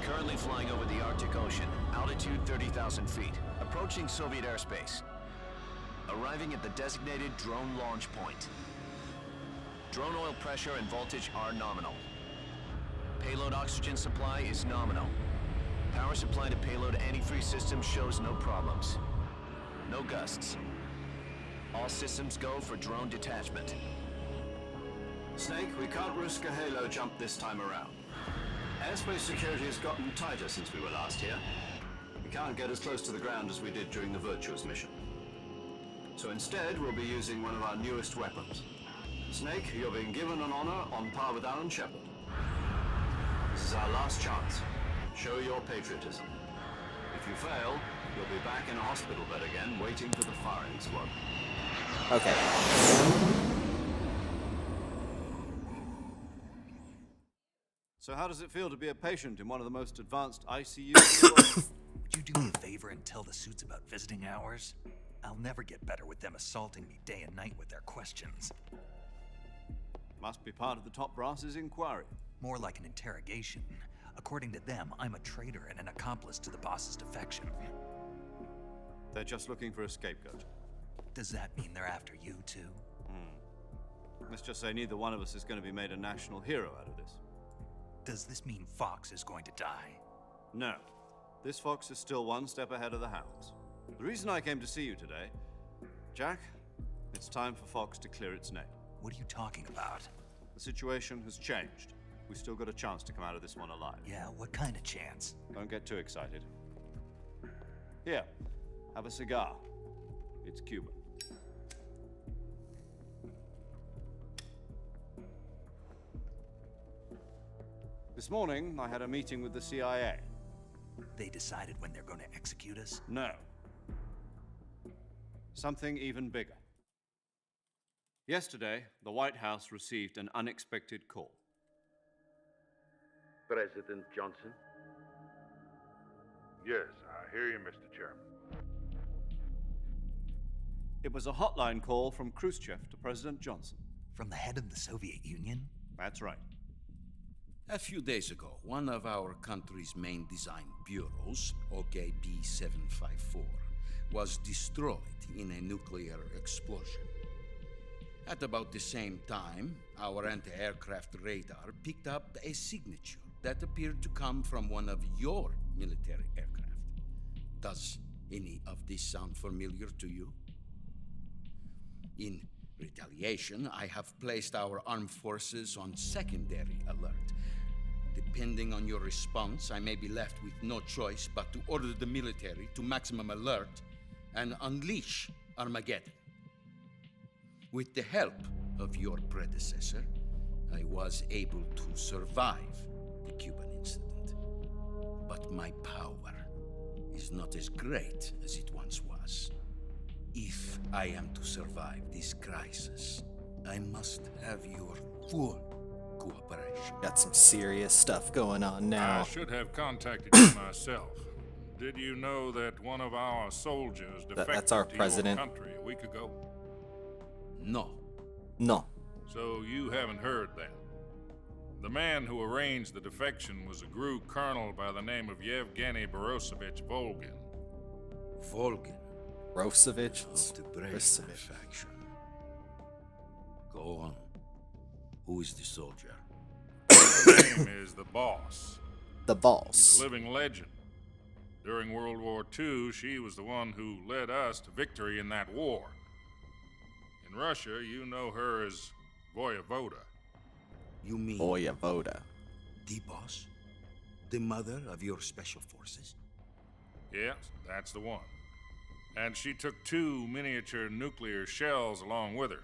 Currently flying over the Arctic Ocean, altitude 30,000 feet, approaching Soviet airspace. Arriving at the designated drone launch point. Drone oil pressure and voltage are nominal. Payload oxygen supply is nominal. Power supply to payload antifreeze system shows no problems. No gusts. All systems go for drone detachment. Snake, we can't risk a halo jump this time around. Airspace security has gotten tighter since we were last here. We can't get as close to the ground as we did during the Virtuous mission. So instead, we'll be using one of our newest weapons. Snake, you're being given an honor on par with Alan Shepard. This is our last chance. Show your patriotism. If you fail, you'll be back in a hospital bed again, waiting for the firing squad. Okay. So how does it feel to be a patient in one of the most advanced ICUs in the world? Would you do me a favor and tell the suits about visiting hours? I'll never get better with them assaulting me day and night with their questions. Must be part of the top brass's inquiry. More like an interrogation. According to them, I'm a traitor and an accomplice to the boss's defection. They're just looking for a scapegoat. Does that mean they're after you too? Let's just say neither one of us is going to be made a national hero out of this. Does this mean Fox is going to die? No. This fox is still one step ahead of the hounds. The reason I came to see you today, Jack, it's time for Fox to clear its name. What are you talking about? The situation has changed. We've still got a chance to come out of this one alive. Yeah, what kind of chance? Don't get too excited. Here, have a cigar. It's Cuban. This morning, I had a meeting with the CIA. They decided when they're going to execute us? No. Something even bigger. Yesterday, the White House received an unexpected call. President Johnson? Yes, I hear you, Mr. Chairman. It was a hotline call from Khrushchev to President Johnson. From the head of the Soviet Union? That's right. A few days ago, one of our country's main design bureaus, OKB 754, was destroyed in a nuclear explosion. At about the same time, our anti-aircraft radar picked up a signature that appeared to come from one of your military aircraft. Does any of this sound familiar to you? In retaliation, I have placed our armed forces on secondary alert. Depending on your response, I may be left with no choice but to order the military to maximum alert and unleash Armageddon. With the help of your predecessor, I was able to survive the Cuban incident. But my power is not as great as it once was. If I am to survive this crisis, I must have your full cooperation. Got some serious stuff going on I now. should have contacted you myself. Did you know that one of our soldiers defected That's our to president. your country a week ago? No. No. So you haven't heard then. The man who arranged the defection was a GRU colonel by the name of Yevgeny Borosovich Volgin. Volgin. Rosevich? Of the Brezhnev faction. Go on. Who is the soldier? His name is the Boss. The Boss. He's a living legend. During World War II, she was the one who led us to victory in that war. In Russia, you know her as Voyevoda. You mean Voyevoda. the boss? The mother of your special forces? Yes, that's the one. And she took 2 miniature nuclear shells along with her.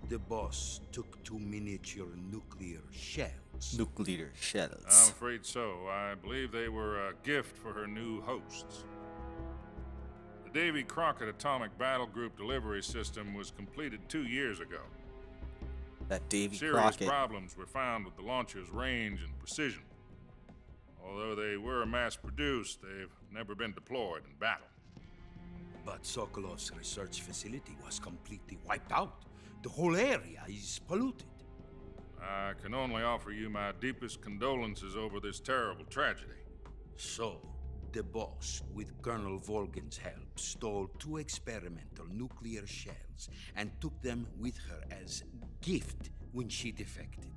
The boss took 2 miniature nuclear shells. Nuclear I'm shells. afraid so. I believe they were a gift for her new hosts. The Davy Crockett Atomic Battle Group delivery system was completed 2 years ago. That Davy Serious Crockett. problems were found with the launcher's range and precision. Although they were mass-produced, they've never been deployed in battle. But Sokolov's research facility was completely wiped out. The whole area is polluted. I can only offer you my deepest condolences over this terrible tragedy. So, the boss, with Colonel Volgin's help, stole 2 experimental nuclear shells and took them with her as gift when she defected.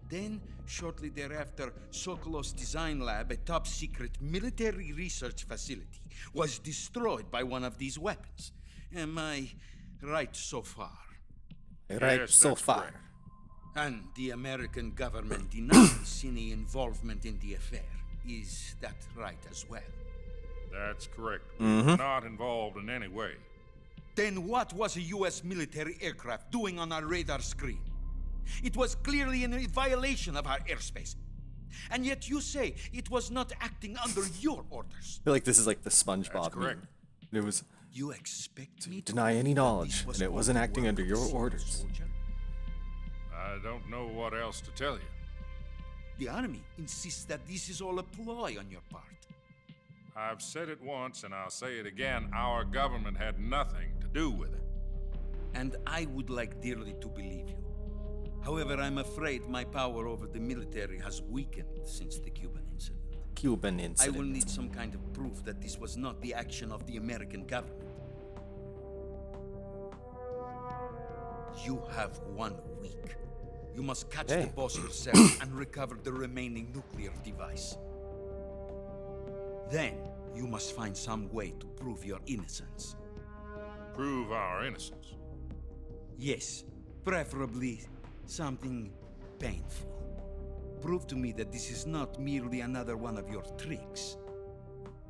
Then, shortly thereafter, Sokolov's design lab, a top-secret military research facility, was destroyed by one of these weapons. Am I right so far? Right Yes, so that's far. correct. And the American government denies any involvement in the affair. Is that right as well? That's correct. Mhm. We're not involved in any way. Then what was a U.S. military aircraft doing on our radar screen? It was clearly in a violation of our airspace. And yet you say it was not acting under your orders. I feel like this is like the SpongeBob That's correct. meme. It was You expect me to deny any believe that knowledge, this was and it all wasn't the acting work under of a your single orders. soldier? I don't know what else to tell you. The army insists that this is all a ploy on your part. I've said it once and I'll say it again. Our government had nothing to do with it. And I would like dearly to believe you. However, I'm afraid my power over the military has weakened since the Cuban incident. Cuban I incident. will need some kind of proof that this was not the action of the American government. You have 1 week. You must catch the boss yourself and recover the remaining nuclear device. Then, you must find some way to prove your innocence. Prove our innocence. Yes, preferably something painful. Prove to me that this is not merely another one of your tricks.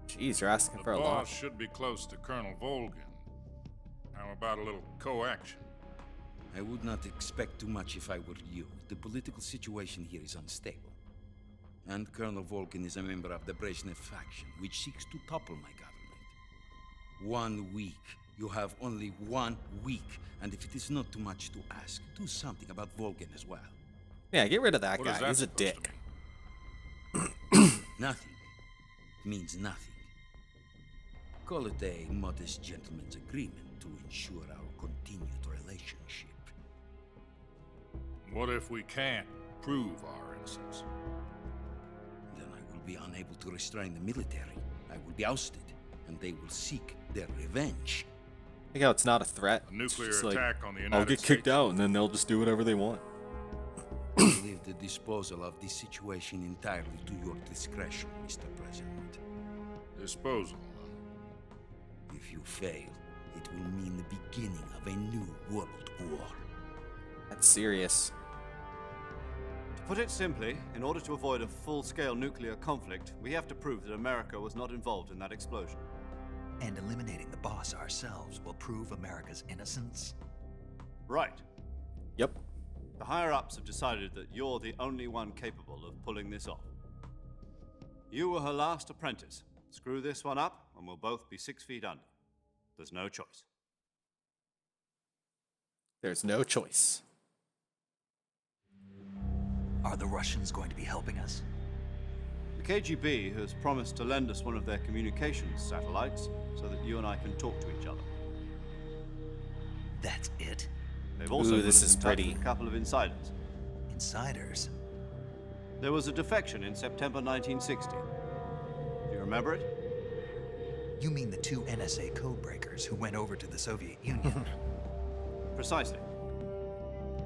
Jeez, you're asking The for a boss lot. should be close to Colonel Volgin. How about a little co-action? I would not expect too much if I were you. The political situation here is unstable. And Colonel Volgin is a member of the Brezhnev faction, which seeks to topple my government. 1 week. You have only 1 week. And if it is not too much to ask, do something about Volgin as well. Yeah, get rid of that What is guy. that He's a supposed to dick. Nothing. It means nothing. Call it a modest gentleman's agreement to ensure our continued relationship. What if we can't prove our innocence? Then I will be unable to restrain the military. I will be ousted, and they will seek their revenge. I think how it's not a threat. A nuclear It's just like, attack on the I'll United get kicked States. out, and then they'll just do whatever they want. I leave the disposal of this situation entirely to your discretion, Mr. President. Disposal. If you fail, it will mean the beginning of a new world war. That's serious. To put it simply, in order to avoid a full-scale nuclear conflict, we have to prove that America was not involved in that explosion. And eliminating the boss ourselves will prove America's innocence? Right. Yep. The higher-ups have decided that you're the only one capable of pulling this off. You were her last apprentice, Screw this one up, and we'll both be 6 feet under. There's no choice. There's no choice. Are the Russians going to be helping us? The KGB has promised to lend us one of their communications satellites so that you and I can talk to each other. That's it? They've also Ooh, put this us is in touch pretty. with a couple of insiders. Insiders? There was a defection in September 1960. Do you remember it? You mean the 2 NSA codebreakers who went over to the Soviet Union? Precisely.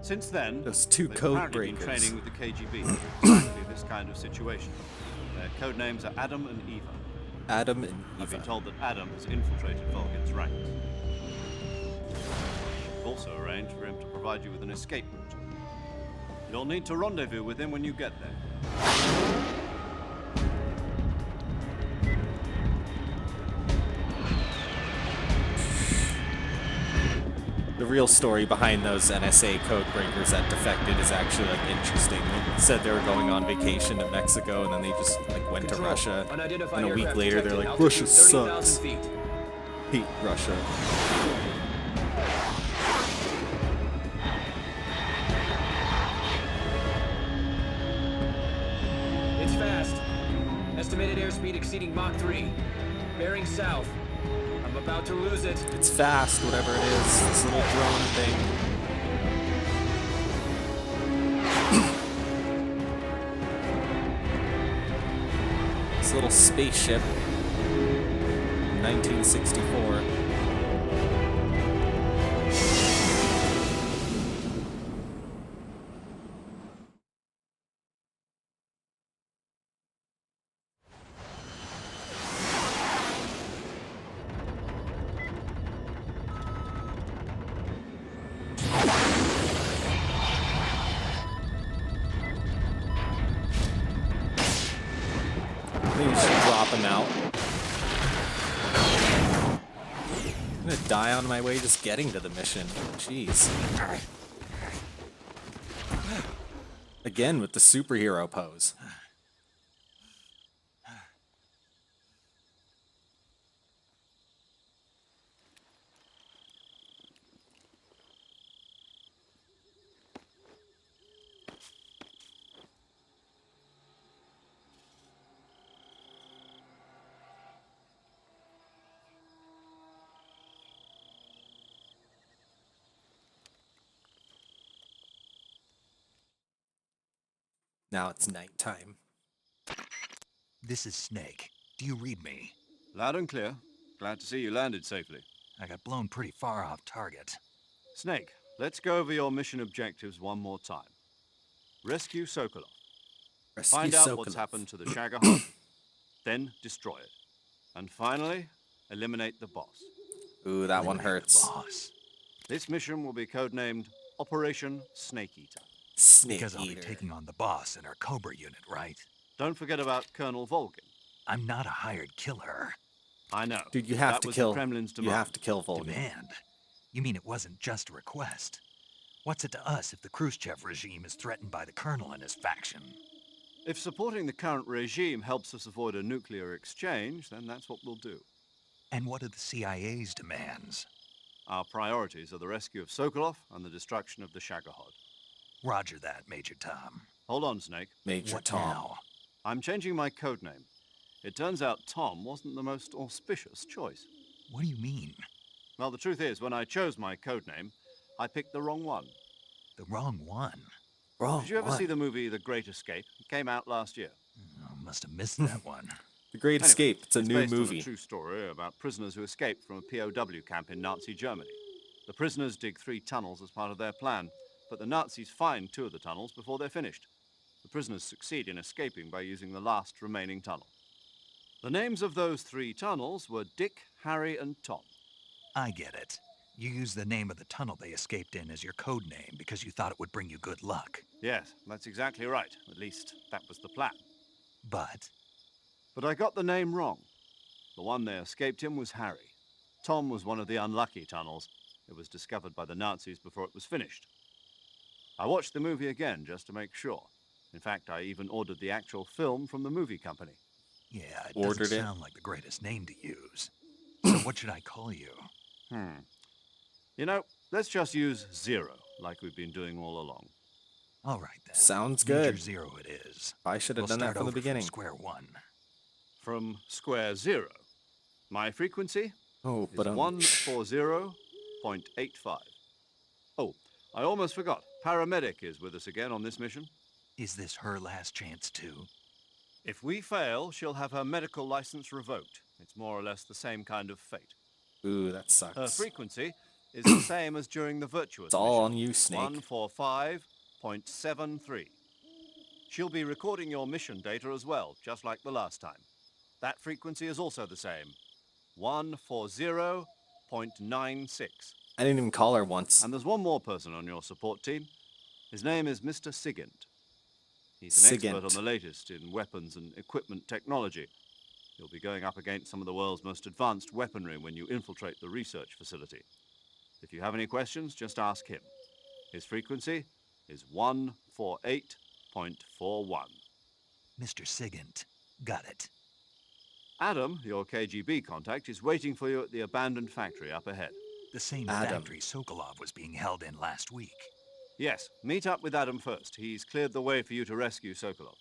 Since then, Those 2 they've code apparently been breakers. training with the KGB for exactly this kind of situation. Their code names are Adam and Eva. Adam and I've been Eva. told that Adam has infiltrated Volgin's ranks. We've also arranged for him to provide you with an escape route. You'll need to rendezvous with him when you get there. The real story behind those NSA code breakers that defected is actually like interesting. They said they were going on vacation to Mexico and then they just like went to Russia. And a week later they're like, Russia sucks. Hate Russia. It's fast. Estimated airspeed exceeding Mach 3. Bearing south. I'm about to lose it. It's fast, whatever it is. This little drone thing. This little spaceship. 1964. Maybe we should drop him out. I'm gonna die on my way just getting to the mission. Jeez. Again with the superhero pose. Now it's nighttime. This is Snake. Do you read me? Loud and clear. Glad to see you landed safely. I got blown pretty far off target. Snake, let's go over your mission objectives one more time. Rescue Sokolov. Find out what's happened to the Shagohod, then destroy it. And finally, eliminate the boss. Ooh, that one hurts. Boss. This mission will be codenamed Operation Snake Eater. Snake Because I'll be Eater. taking on the boss in our Cobra unit, right? Don't forget about Colonel Volgin. I'm not a hired killer. I know. Dude, you have That to was kill. the Kremlin's You demand. have to kill Volgin. Demand? You mean it wasn't just a request? What's it to us if the Khrushchev regime is threatened by the Colonel and his faction? If supporting the current regime helps us avoid a nuclear exchange, then that's what we'll do. And what are the CIA's demands? Our priorities are the rescue of Sokolov and the destruction of the Shagohod. Roger that, Major Tom. Hold on, Snake. Major What Tom. now? I'm changing my code name. It turns out Tom wasn't the most auspicious choice. What do you mean? Well, the truth is, when I chose my code name, I picked the wrong one. The wrong one? Wrong Did you ever one. see the movie The Great Escape? It came out last year. Oh, must have missed that one. The Great Anyway, Escape. It's a new based on movie. a true story about prisoners who escaped from a POW camp in Nazi Germany. The prisoners dig 3 tunnels as part of their plan, but the Nazis find 2 of the tunnels before they're finished. The prisoners succeed in escaping by using the last remaining tunnel. The names of those 3 tunnels were Dick, Harry, and Tom. I get it. You used the name of the tunnel they escaped in as your code name because you thought it would bring you good luck. Yes, that's exactly right. At least, that was the plan. But But I got the name wrong. The one they escaped in was Harry. Tom was one of the unlucky tunnels. It was discovered by the Nazis before it was finished. I watched the movie again just to make sure. In fact, I even ordered the actual film from the movie company. Yeah, it ordered doesn't it. sound like the greatest name to use. So what should I call you? You know, let's just use Zero, like we've been doing all along. All right, then. Sounds Major good. Zero it is. I should have We'll done that start from the over beginning. Square one. From square zero. My frequency Oh, is but 140.85. Oh, I almost forgot. Paramedic is with us again on this mission. Is this her last chance, too? If we fail, she'll have her medical license revoked. It's more or less the same kind of fate. Ooh, that sucks. Her frequency is the same as during the Virtuous It's all mission. on you, Snake. 145.73. She'll be recording your mission data as well, just like the last time. That frequency is also the same. 140.96. I didn't even call her once. And there's one more person on your support team. His name is Mr. Sigint. He's an expert on the latest in weapons and equipment technology. You'll be going up against some of the world's most advanced weaponry when you infiltrate the research facility. If you have any questions, just ask him. His frequency is 148.41. Mr. Sigint. Got it. Adam, your KGB contact, is waiting for you at the abandoned factory up ahead. The same factory Sokolov was being held in last week. Yes, meet up with Adam first. He's cleared the way for you to rescue Sokolov.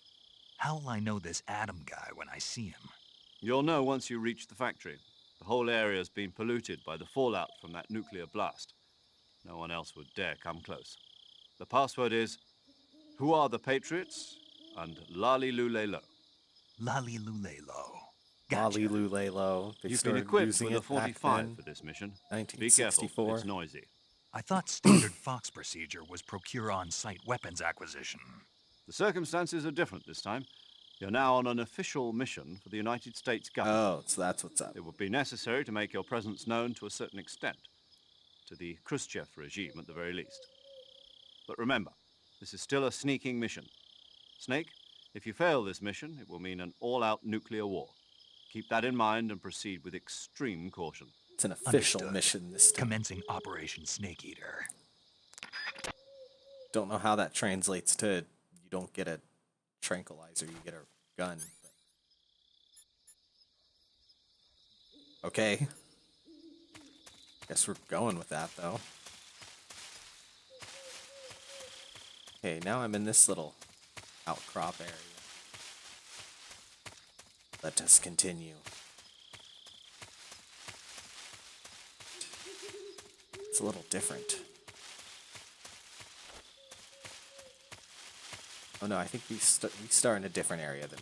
How'll I know this Adam guy when I see him? You'll know once you reach the factory. The whole area's been polluted by the fallout from that nuclear blast. No one else would dare come close. The password is, "Who are the Patriots?" and "Lali Lule Lo." Lali Lule Lo. Lali Lule Lo. You've been equipped with a 45 for this mission. Be careful, 1964. it's noisy. I thought standard Fox procedure was procure on-site weapons acquisition. The circumstances are different this time. You're now on an official mission for the United States government. Oh, so that's what's up. It would be necessary to make your presence known to a certain extent. To the Khrushchev regime, at the very least. But remember, this is still a sneaking mission. Snake, if you fail this mission, it will mean an all-out nuclear war. Keep that in mind and proceed with extreme caution. It's an official Understood. mission this time. Commencing Operation Snake Eater. Don't know how that translates to you don't get a tranquilizer, you get a gun. But... Okay. Guess we're going with that, though. Okay, now I'm in this little outcrop area. Let us continue. It's a little different. Oh no, I think we start in a different area than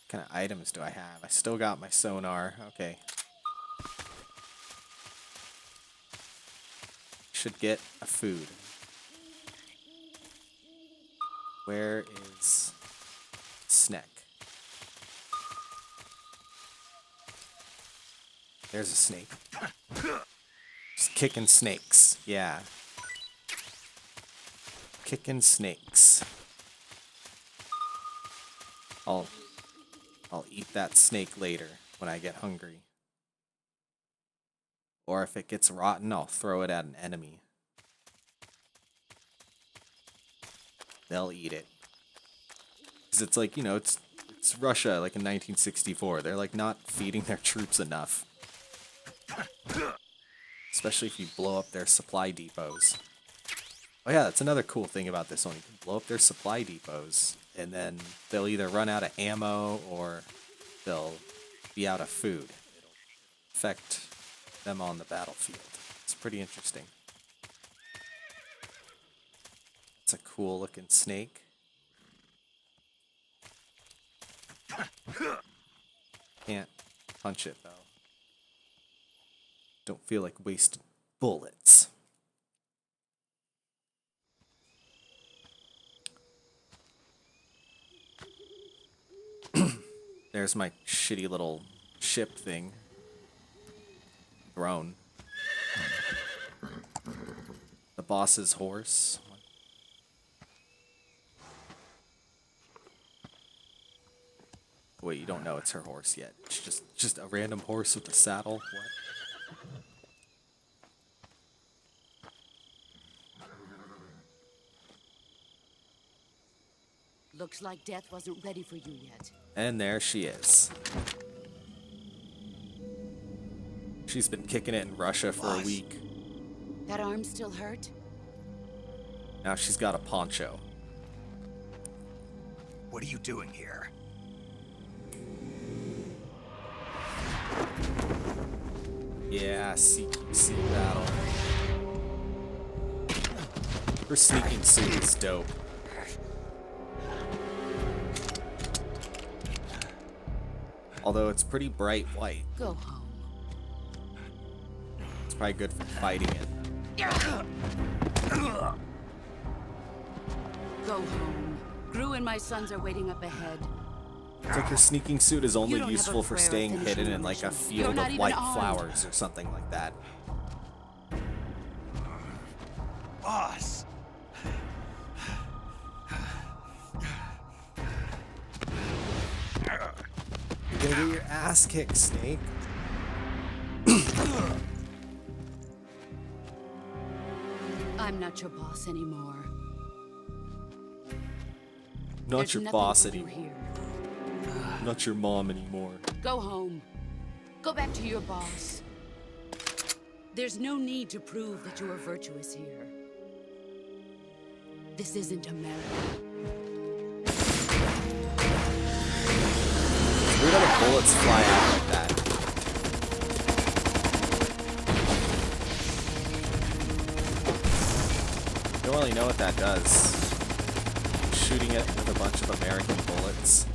what kind of items do I have? I still got my sonar. Okay. Should get a food. Where is Snek? There's a snake. Just kicking snakes. Yeah. Kicking snakes. I'll eat that snake later when I get hungry. Or if it gets rotten, I'll throw it at an enemy. They'll eat it. Because it's like, you know, it's Russia, like in 1964. They're like not feeding their troops enough. Especially if you blow up their supply depots. Oh yeah, that's another cool thing about this one. You can blow up their supply depots, and then they'll either run out of ammo or they'll be out of food. It'll affect them on the battlefield. It's pretty interesting. It's a cool looking snake. Can't punch it though. Don't feel like wasting bullets. There's my shitty little ship thing. Throne. The boss's horse. Wait, you don't know it's her horse yet. It's just a random horse with a saddle. What? Looks like death wasn't ready for you yet. And there she is. She's been kicking it in Russia for a week. That arm still hurt? Now she's got a poncho. What are you doing here? Yeah, CQC battle. Her sneaking suit is dope. Although it's pretty bright white. Go home. It's probably good for fighting it. Go home. Gru and my sons are waiting up ahead. It's like her sneaking suit is only You don't have useful a for prayer staying finishing hidden your in like a mission. You're field not of even white armed. flowers or something like that. Boss! You're gonna get your ass kicked, Snake. I'm not your boss anymore. Not There's your nothing boss to do anymore. here. Not your mom anymore. Go home. Go back to your boss. There's no need to prove that you are virtuous here. This isn't America. It's weird how the bullets fly out like that. Don't really know what that does. Shooting it with a bunch of American bullets.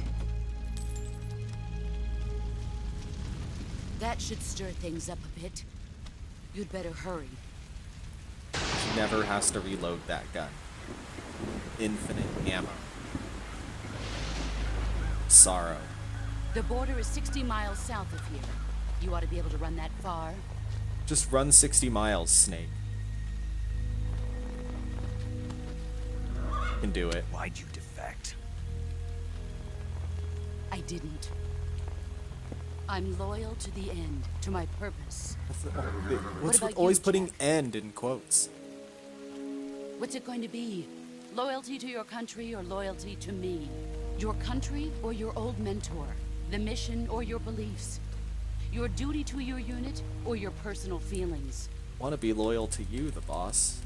That should stir things up a bit. You'd better hurry. She never has to reload that gun. Infinite ammo. Sorrow. The border is 60 miles south of here. You ought to be able to run that far. Just run 60 miles, Snake. You can do it. Why'd you defect? I didn't. I'm loyal to the end, to my purpose. What's about with always you, putting "end" in quotes? What's it going to be? Loyalty to your country or loyalty to me? Your country or your old mentor? The mission or your beliefs? Your duty to your unit or your personal feelings? Want to be loyal to you, the boss.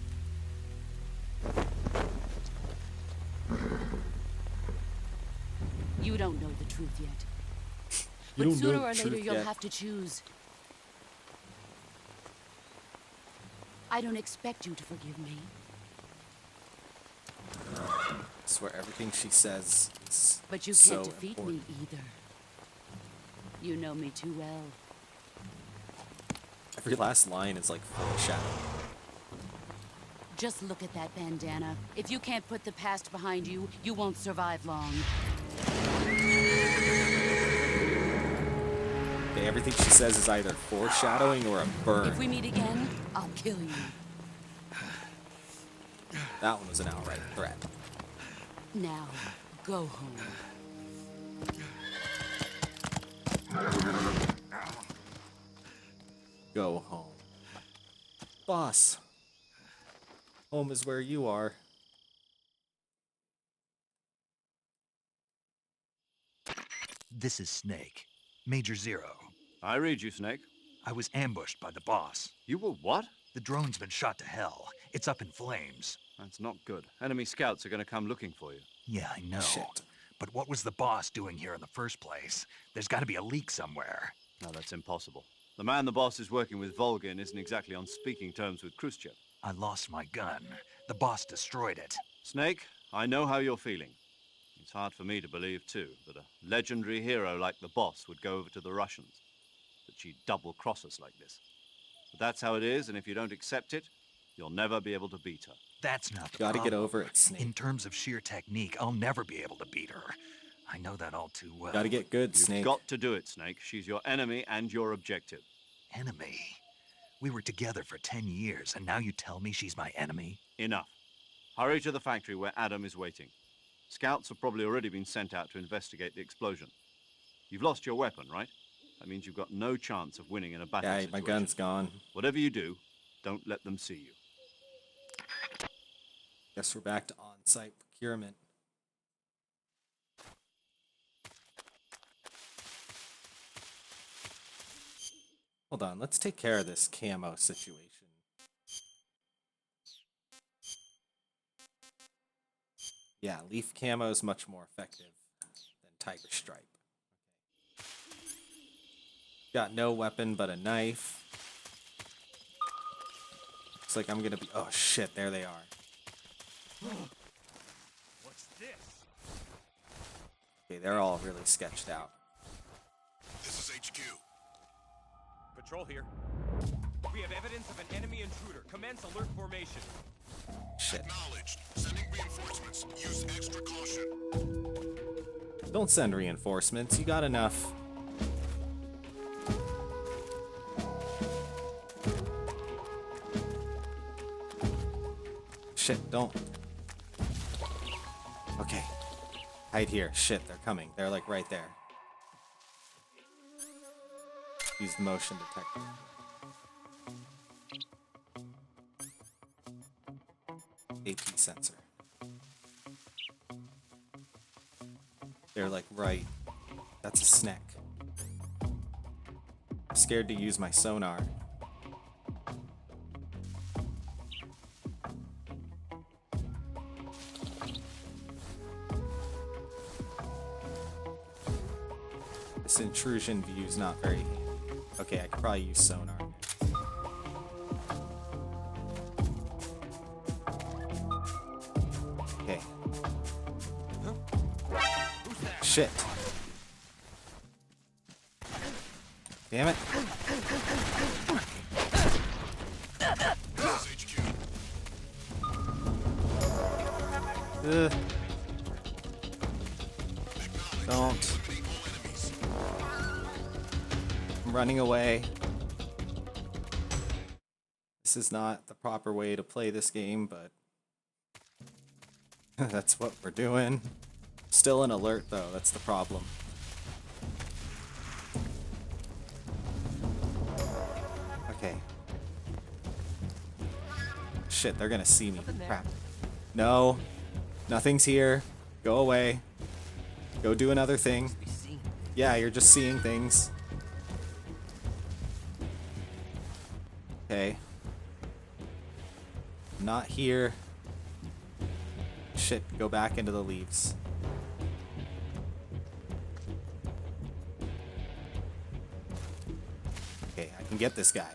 You don't know the truth yet. You But don't know sooner the or later truth you'll yet. have to choose. I don't expect you to forgive me. I swear everything she says is But you so can't defeat important. me either. You know me too well. Every last line is like foreshadowing. Just look at that bandana. If you can't put the past behind you, you won't survive long. Okay, everything she says is either foreshadowing or a burn. If we meet again, I'll kill you. That one was an outright threat. Now, go home. Go home. Boss. Home is where you are. This is Snake. Major Zero. I read you, Snake. I was ambushed by the boss. You were what? The drone's been shot to hell. It's up in flames. That's not good. Enemy scouts are going to come looking for you. Yeah, I know. Shit. But what was the boss doing here in the first place? There's got to be a leak somewhere. No, that's impossible. The man the boss is working with, Volgin, isn't exactly on speaking terms with Khrushchev. I lost my gun. The boss destroyed it. Snake, I know how you're feeling. It's hard for me to believe, too, that a legendary hero like the boss would go over to the Russians. That she'd double-cross us like this. But that's how it is, and if you don't accept it, you'll never be able to beat her. That's not the Gotta get problem. over it, Snake. In terms of sheer technique, I'll never be able to beat her. I know that all too well. Gotta get good, You've Snake. got to do it, Snake. She's your enemy and your objective. Enemy? We were together for 10 years, and now you tell me she's my enemy? Enough. Hurry to the factory where Adam is waiting. Scouts have probably already been sent out to investigate the explosion. You've lost your weapon, right? That means you've got no chance of winning in a battle Yeah, my situation. gun's gone. Whatever you do, don't let them see you. Guess we're back to on-site procurement. Hold on, let's take care of this camo situation. Yeah, leaf camo is much more effective than tiger stripe. Got no weapon but a knife. Looks like I'm gonna be. Oh shit, there they are. What's this? Okay, they're all really sketched out. This is HQ. Patrol here. We have evidence of an enemy intruder. Commence alert formation. Shit. Acknowledged. Sending reinforcements. Use extra caution. Don't send reinforcements, you got enough. Shit, don't. Okay. Hide here. Shit, they're coming. They're like right there. Use the motion detector. AP sensor. They're like right. That's a snack. I'm scared to use my sonar. This intrusion view is not very handy. Okay, I could probably use sonar. Okay. Shit. Damn it. Ugh. Don't. I'm running away. This is not the proper way to play this game, but that's what we're doing. Still an alert though, that's the problem. Okay. Shit, they're gonna see me. Crap. No. Nothing's here. Go away. Go do another thing. Yeah, you're just seeing things. Okay. Not here. Shit, go back into the leaves. Okay, I can get this guy.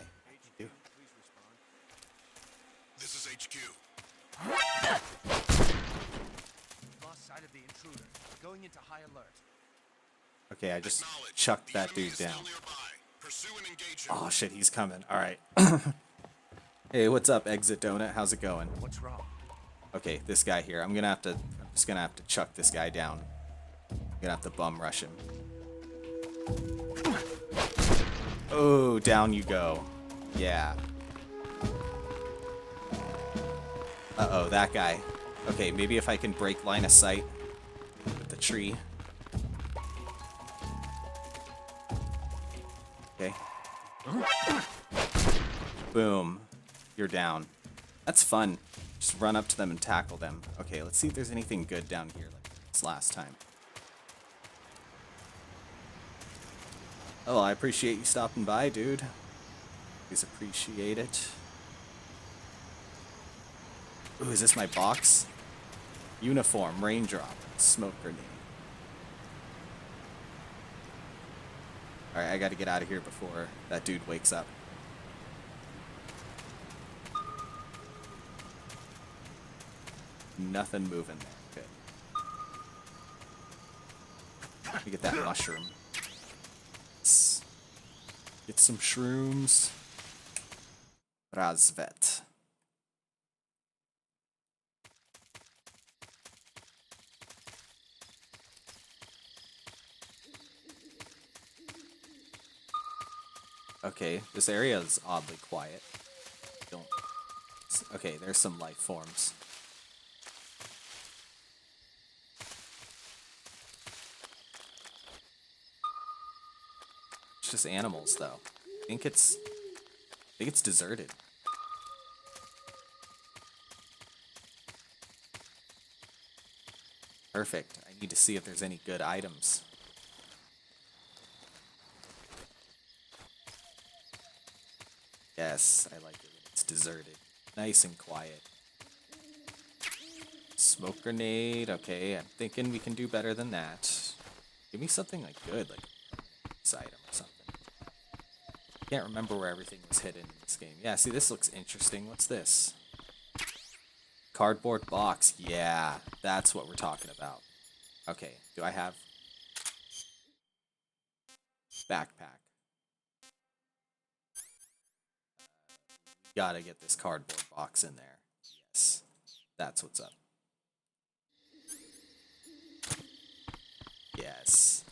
This is HQ. Lost sight of the intruder. Going into high alert. Okay, I just chucked that dude down. Oh shit, he's coming. Alright. Hey, what's up, Exit Donut? How's it going? What's wrong? Okay, this guy here. I'm just gonna have to chuck this guy down. I'm gonna have to bum rush him. Oh, down you go. Yeah. Uh-oh, that guy. Okay, maybe if I can break line of sight with the tree. Okay. Boom. You're down. That's fun. Just run up to them and tackle them. Okay, let's see if there's anything good down here like this last time. Oh, I appreciate you stopping by, dude. Please appreciate it. Ooh, is this my box? Uniform, raindrop, smoke grenade. Alright, I gotta get out of here before that dude wakes up. Nothing moving there. Good. Let me get that mushroom. Let's get some shrooms. Razvet. Okay, this area is oddly quiet. Okay, there's some life forms. It's just animals, though. I think it's deserted. Perfect. I need to see if there's any good items. Yes, I like it when it's deserted. Nice and quiet. Smoke grenade. Okay, I'm thinking we can do better than that. Give me something like good, like this item or something. Can't remember where everything was hidden in this game. Yeah, see, this looks interesting. What's this? Cardboard box. Yeah, that's what we're talking about. Okay, do I have backpack? Gotta get this cardboard box in there. Yes, that's what's up. Yes.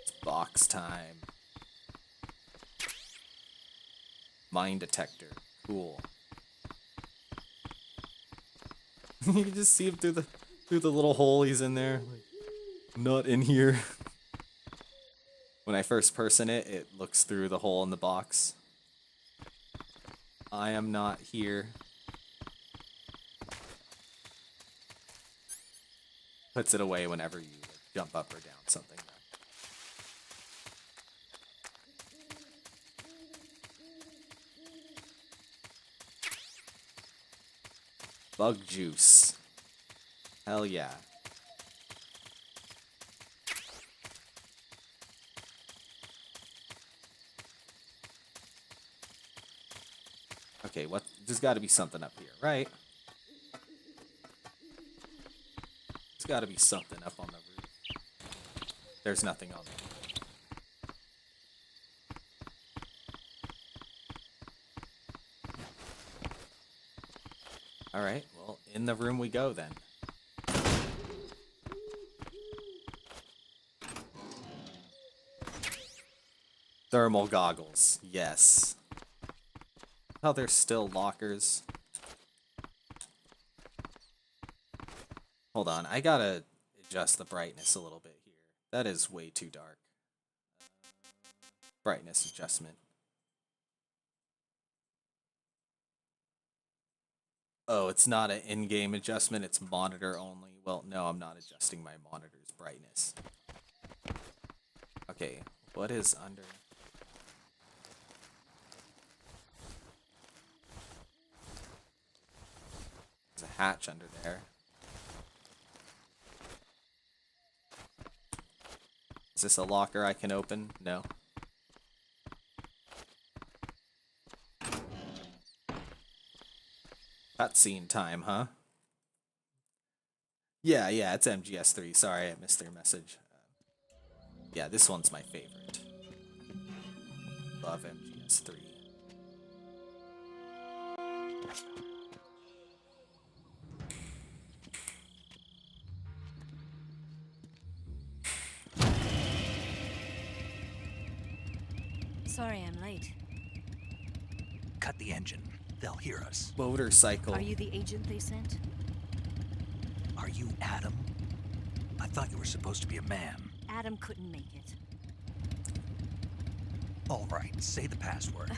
It's box time. Mine detector. Cool. You can just see him through the little hole he's in there. Like, not in here. When I first person it, it looks through the hole in the box. I am not here. Puts it away whenever you like, jump up or down something. Bug juice. Hell yeah. Okay, what? There's got to be something up here, right? There's got to be something up on the roof. There's nothing on there. Alright, well, in the room we go then. Thermal goggles, yes. Oh, there's still lockers. Hold on, I gotta adjust the brightness a little bit here. That is way too dark. Brightness adjustment. Oh, it's not an in-game adjustment, it's monitor only. Well, no, I'm not adjusting my monitor's brightness. Okay, what is under... There's a hatch under there. Is this a locker I can open? No. Cutscene time, huh? Yeah, it's MGS3. Sorry, I missed their message. Yeah, this one's my favorite. Love MGS3. Sorry I'm late. Cut the engine. They'll hear us. Motorcycle. Are you the agent they sent? Are you Adam? I thought you were supposed to be a man. Adam couldn't make it. All right, say the password.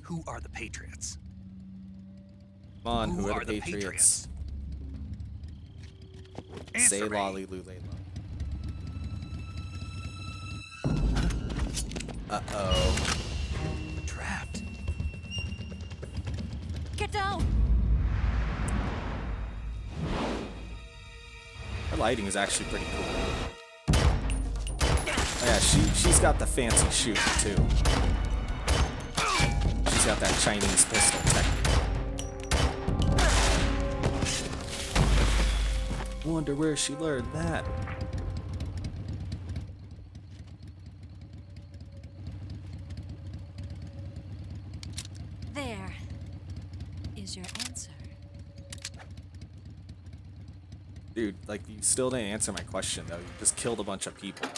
Who are the Patriots? Come on, who are the Patriots? Say lolly lule. Uh-oh. Trapped. Get down! Her lighting is actually pretty cool. Oh yeah, she's got the fancy shoot too. She's got that Chinese pistol technique. Wonder where she learned that. There is your answer. Dude, like, you still didn't answer my question, though. You just killed a bunch of people.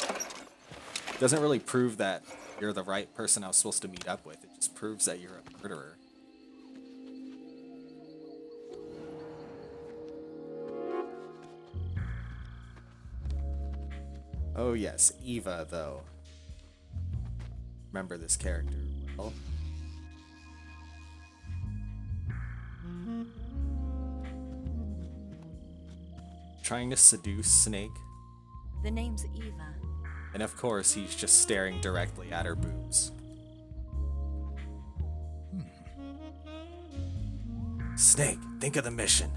Doesn't really prove that you're the right person I was supposed to meet up with. It just proves that you're a murderer. Oh, yes. Eva, though. Remember this character well. Trying to seduce Snake. The name's Eva. And of course, he's just staring directly at her boobs. Snake, think of the mission.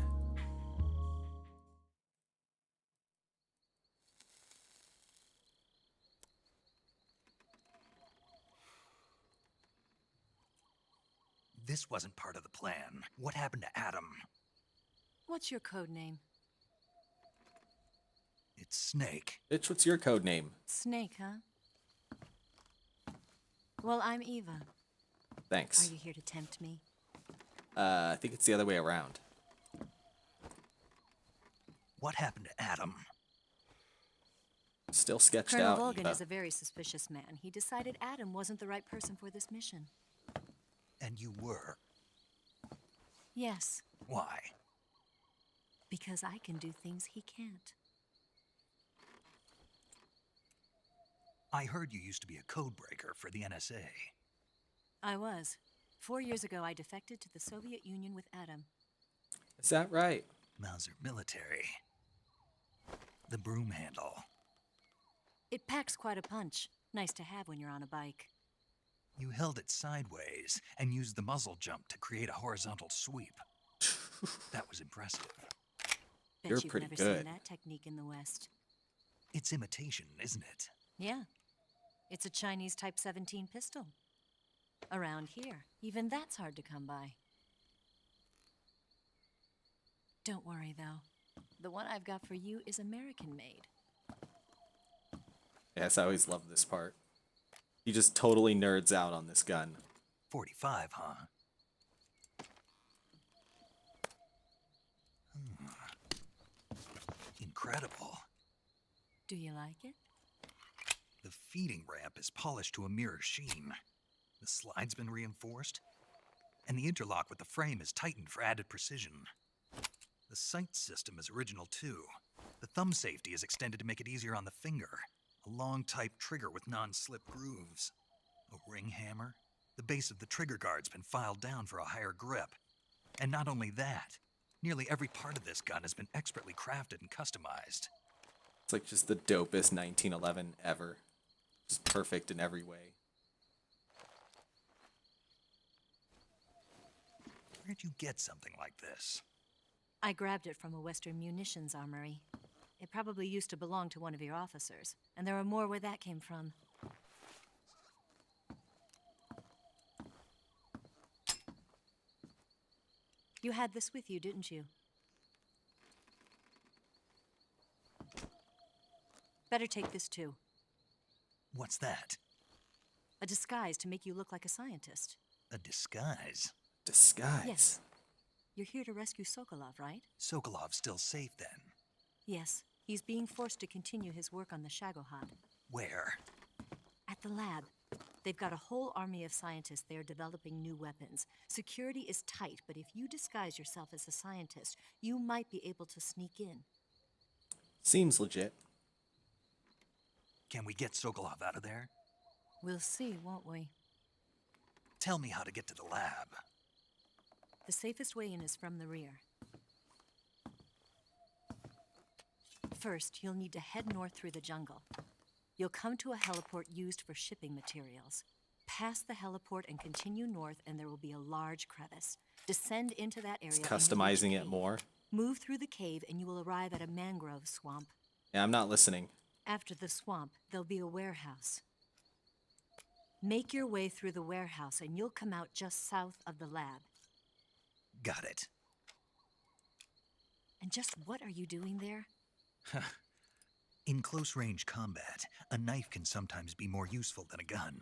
This wasn't part of the plan. What happened to Adam? What's your code name? It's Snake. Bitch, what's your code name? Snake, huh? Well, I'm Eva. Thanks. Are you here to tempt me? I think it's the other way around. What happened to Adam? Still sketched Colonel out. Volgan Eva. is a very suspicious man. He decided Adam wasn't the right person for this mission. And you were. Yes, Why? because I can do things he can't. I heard you used to be a code breaker for the NSA. I was. 4 years ago, I defected to the Soviet Union with Adam. Is that right? Mauser military. The broom handle. It packs quite a punch. Nice to have when you're on a bike. You held it sideways and used the muzzle jump to create a horizontal sweep. That was impressive. Bet You're you've pretty never good. seen that technique in the West. It's imitation, isn't it? Yeah. It's a Chinese Type 17 pistol. Around here, even that's hard to come by. Don't worry, though. The one I've got for you is American-made. Yes, I always love this part. He just totally nerds out on this gun. 45, huh? Incredible. Do you like it? The feeding ramp is polished to a mirror sheen. The slide's been reinforced, and the interlock with the frame is tightened for added precision. The sight system is original too. The thumb safety is extended to make it easier on the finger. A long type trigger with non-slip grooves. A ring hammer. The base of the trigger guard's been filed down for a higher grip. And not only that, nearly every part of this gun has been expertly crafted and customized. It's like just the dopest 1911 ever. Just perfect in every way. Where'd you get something like this? I grabbed it from a Western munitions armory. It probably used to belong to one of your officers, and there are more where that came from. You had this with you, didn't you? Better take this too. What's that? A disguise to make you look like a scientist. A disguise? Disguise? Yes. You're here to rescue Sokolov, right? Sokolov's still safe then. Yes. He's being forced to continue his work on the Shagohod. Where? At the lab. They've got a whole army of scientists there developing new weapons. Security is tight, but if you disguise yourself as a scientist, you might be able to sneak in. Seems legit. Can we get Sokolov out of there? We'll see, won't we? Tell me how to get to the lab. The safest way in is from the rear. First, you'll need to head north through the jungle. You'll come to a heliport used for shipping materials. Pass the heliport and continue north, and there will be a large crevice. Descend into that area. It's customizing it more. Move through the cave, and you will arrive at a mangrove swamp. Yeah, I'm not listening. After the swamp, there'll be a warehouse. Make your way through the warehouse, and you'll come out just south of the lab. Got it. And just what are you doing there? In close-range combat, a knife can sometimes be more useful than a gun.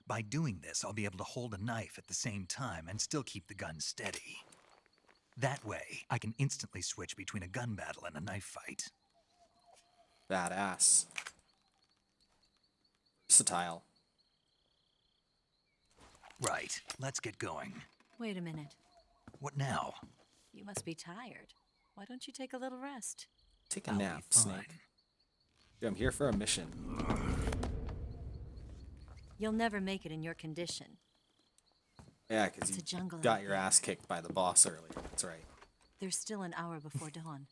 By doing this, I'll be able to hold a knife at the same time and still keep the gun steady. That way, I can instantly switch between a gun battle and a knife fight. Badass. Versatile. Right, let's get going. Wait a minute. What now? You must be tired. Why don't you take a little rest? Take a nap, Snake. Dude, I'm here for a mission. You'll never make it in your condition. Yeah, because It's a you jungle got out your there. ass kicked by the boss earlier. That's right. There's still an hour before dawn.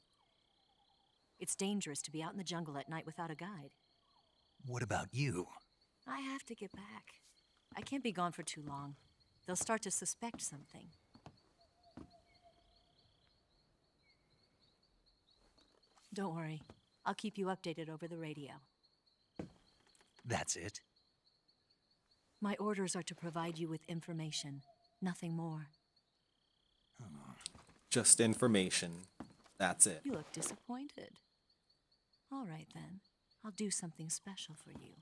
It's dangerous to be out in the jungle at night without a guide. What about you? I have to get back. I can't be gone for too long. They'll start to suspect something. Don't worry. I'll keep you updated over the radio. That's it? My orders are to provide you with information, nothing more. Just information. That's it. You look disappointed. All right, then. I'll do something special for you.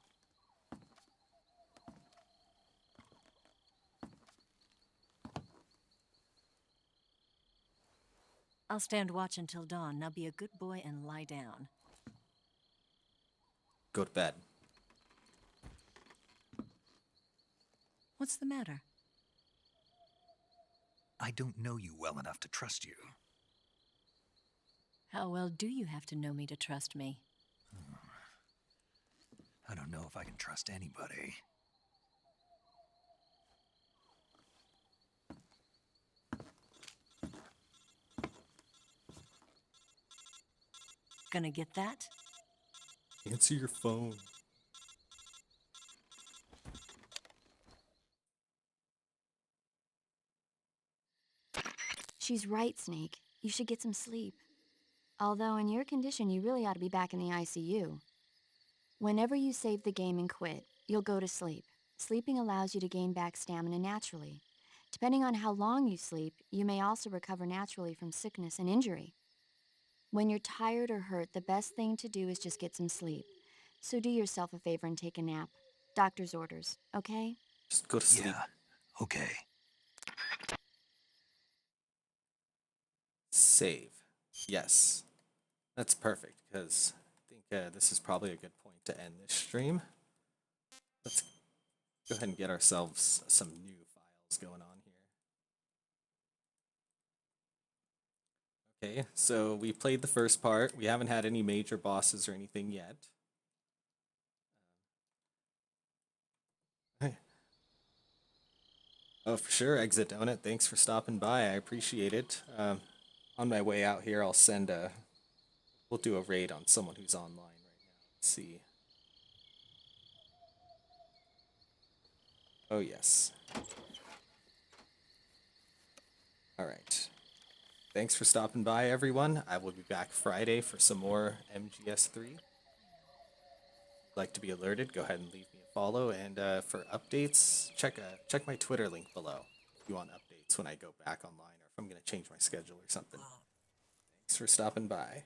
I'll stand watch until dawn. Now be a good boy and lie down. Go to bed. What's the matter? I don't know you well enough to trust you. How well do you have to know me to trust me? I don't know if I can trust anybody. Gonna get that? Answer your phone. She's right, Snake. You should get some sleep. Although in your condition, you really ought to be back in the ICU. Whenever you save the game and quit, you'll go to sleep. Sleeping allows you to gain back stamina naturally. Depending on how long you sleep, you may also recover naturally from sickness and injury. When you're tired or hurt, the best thing to do is just get some sleep. So do yourself a favor and take a nap. Doctor's orders, okay? Just go to sleep. Yeah, okay. Save. Yes. That's perfect, because I think this is probably a good point to end this stream. Let's go ahead and get ourselves some new files going on here. Okay, so we played the first part. We haven't had any major bosses or anything yet. Hey. Oh, for sure, Exit Donut. Thanks for stopping by. I appreciate it. On my way out here, I'll send a... We'll do a raid on someone who's online right now. Let's see. Oh, yes. Alright. Thanks for stopping by, everyone. I will be back Friday for some more MGS3. If you'd like to be alerted, go ahead and leave me a follow. And for updates, check my Twitter link below if you want updates when I go back online or if I'm going to change my schedule or something. Thanks for stopping by.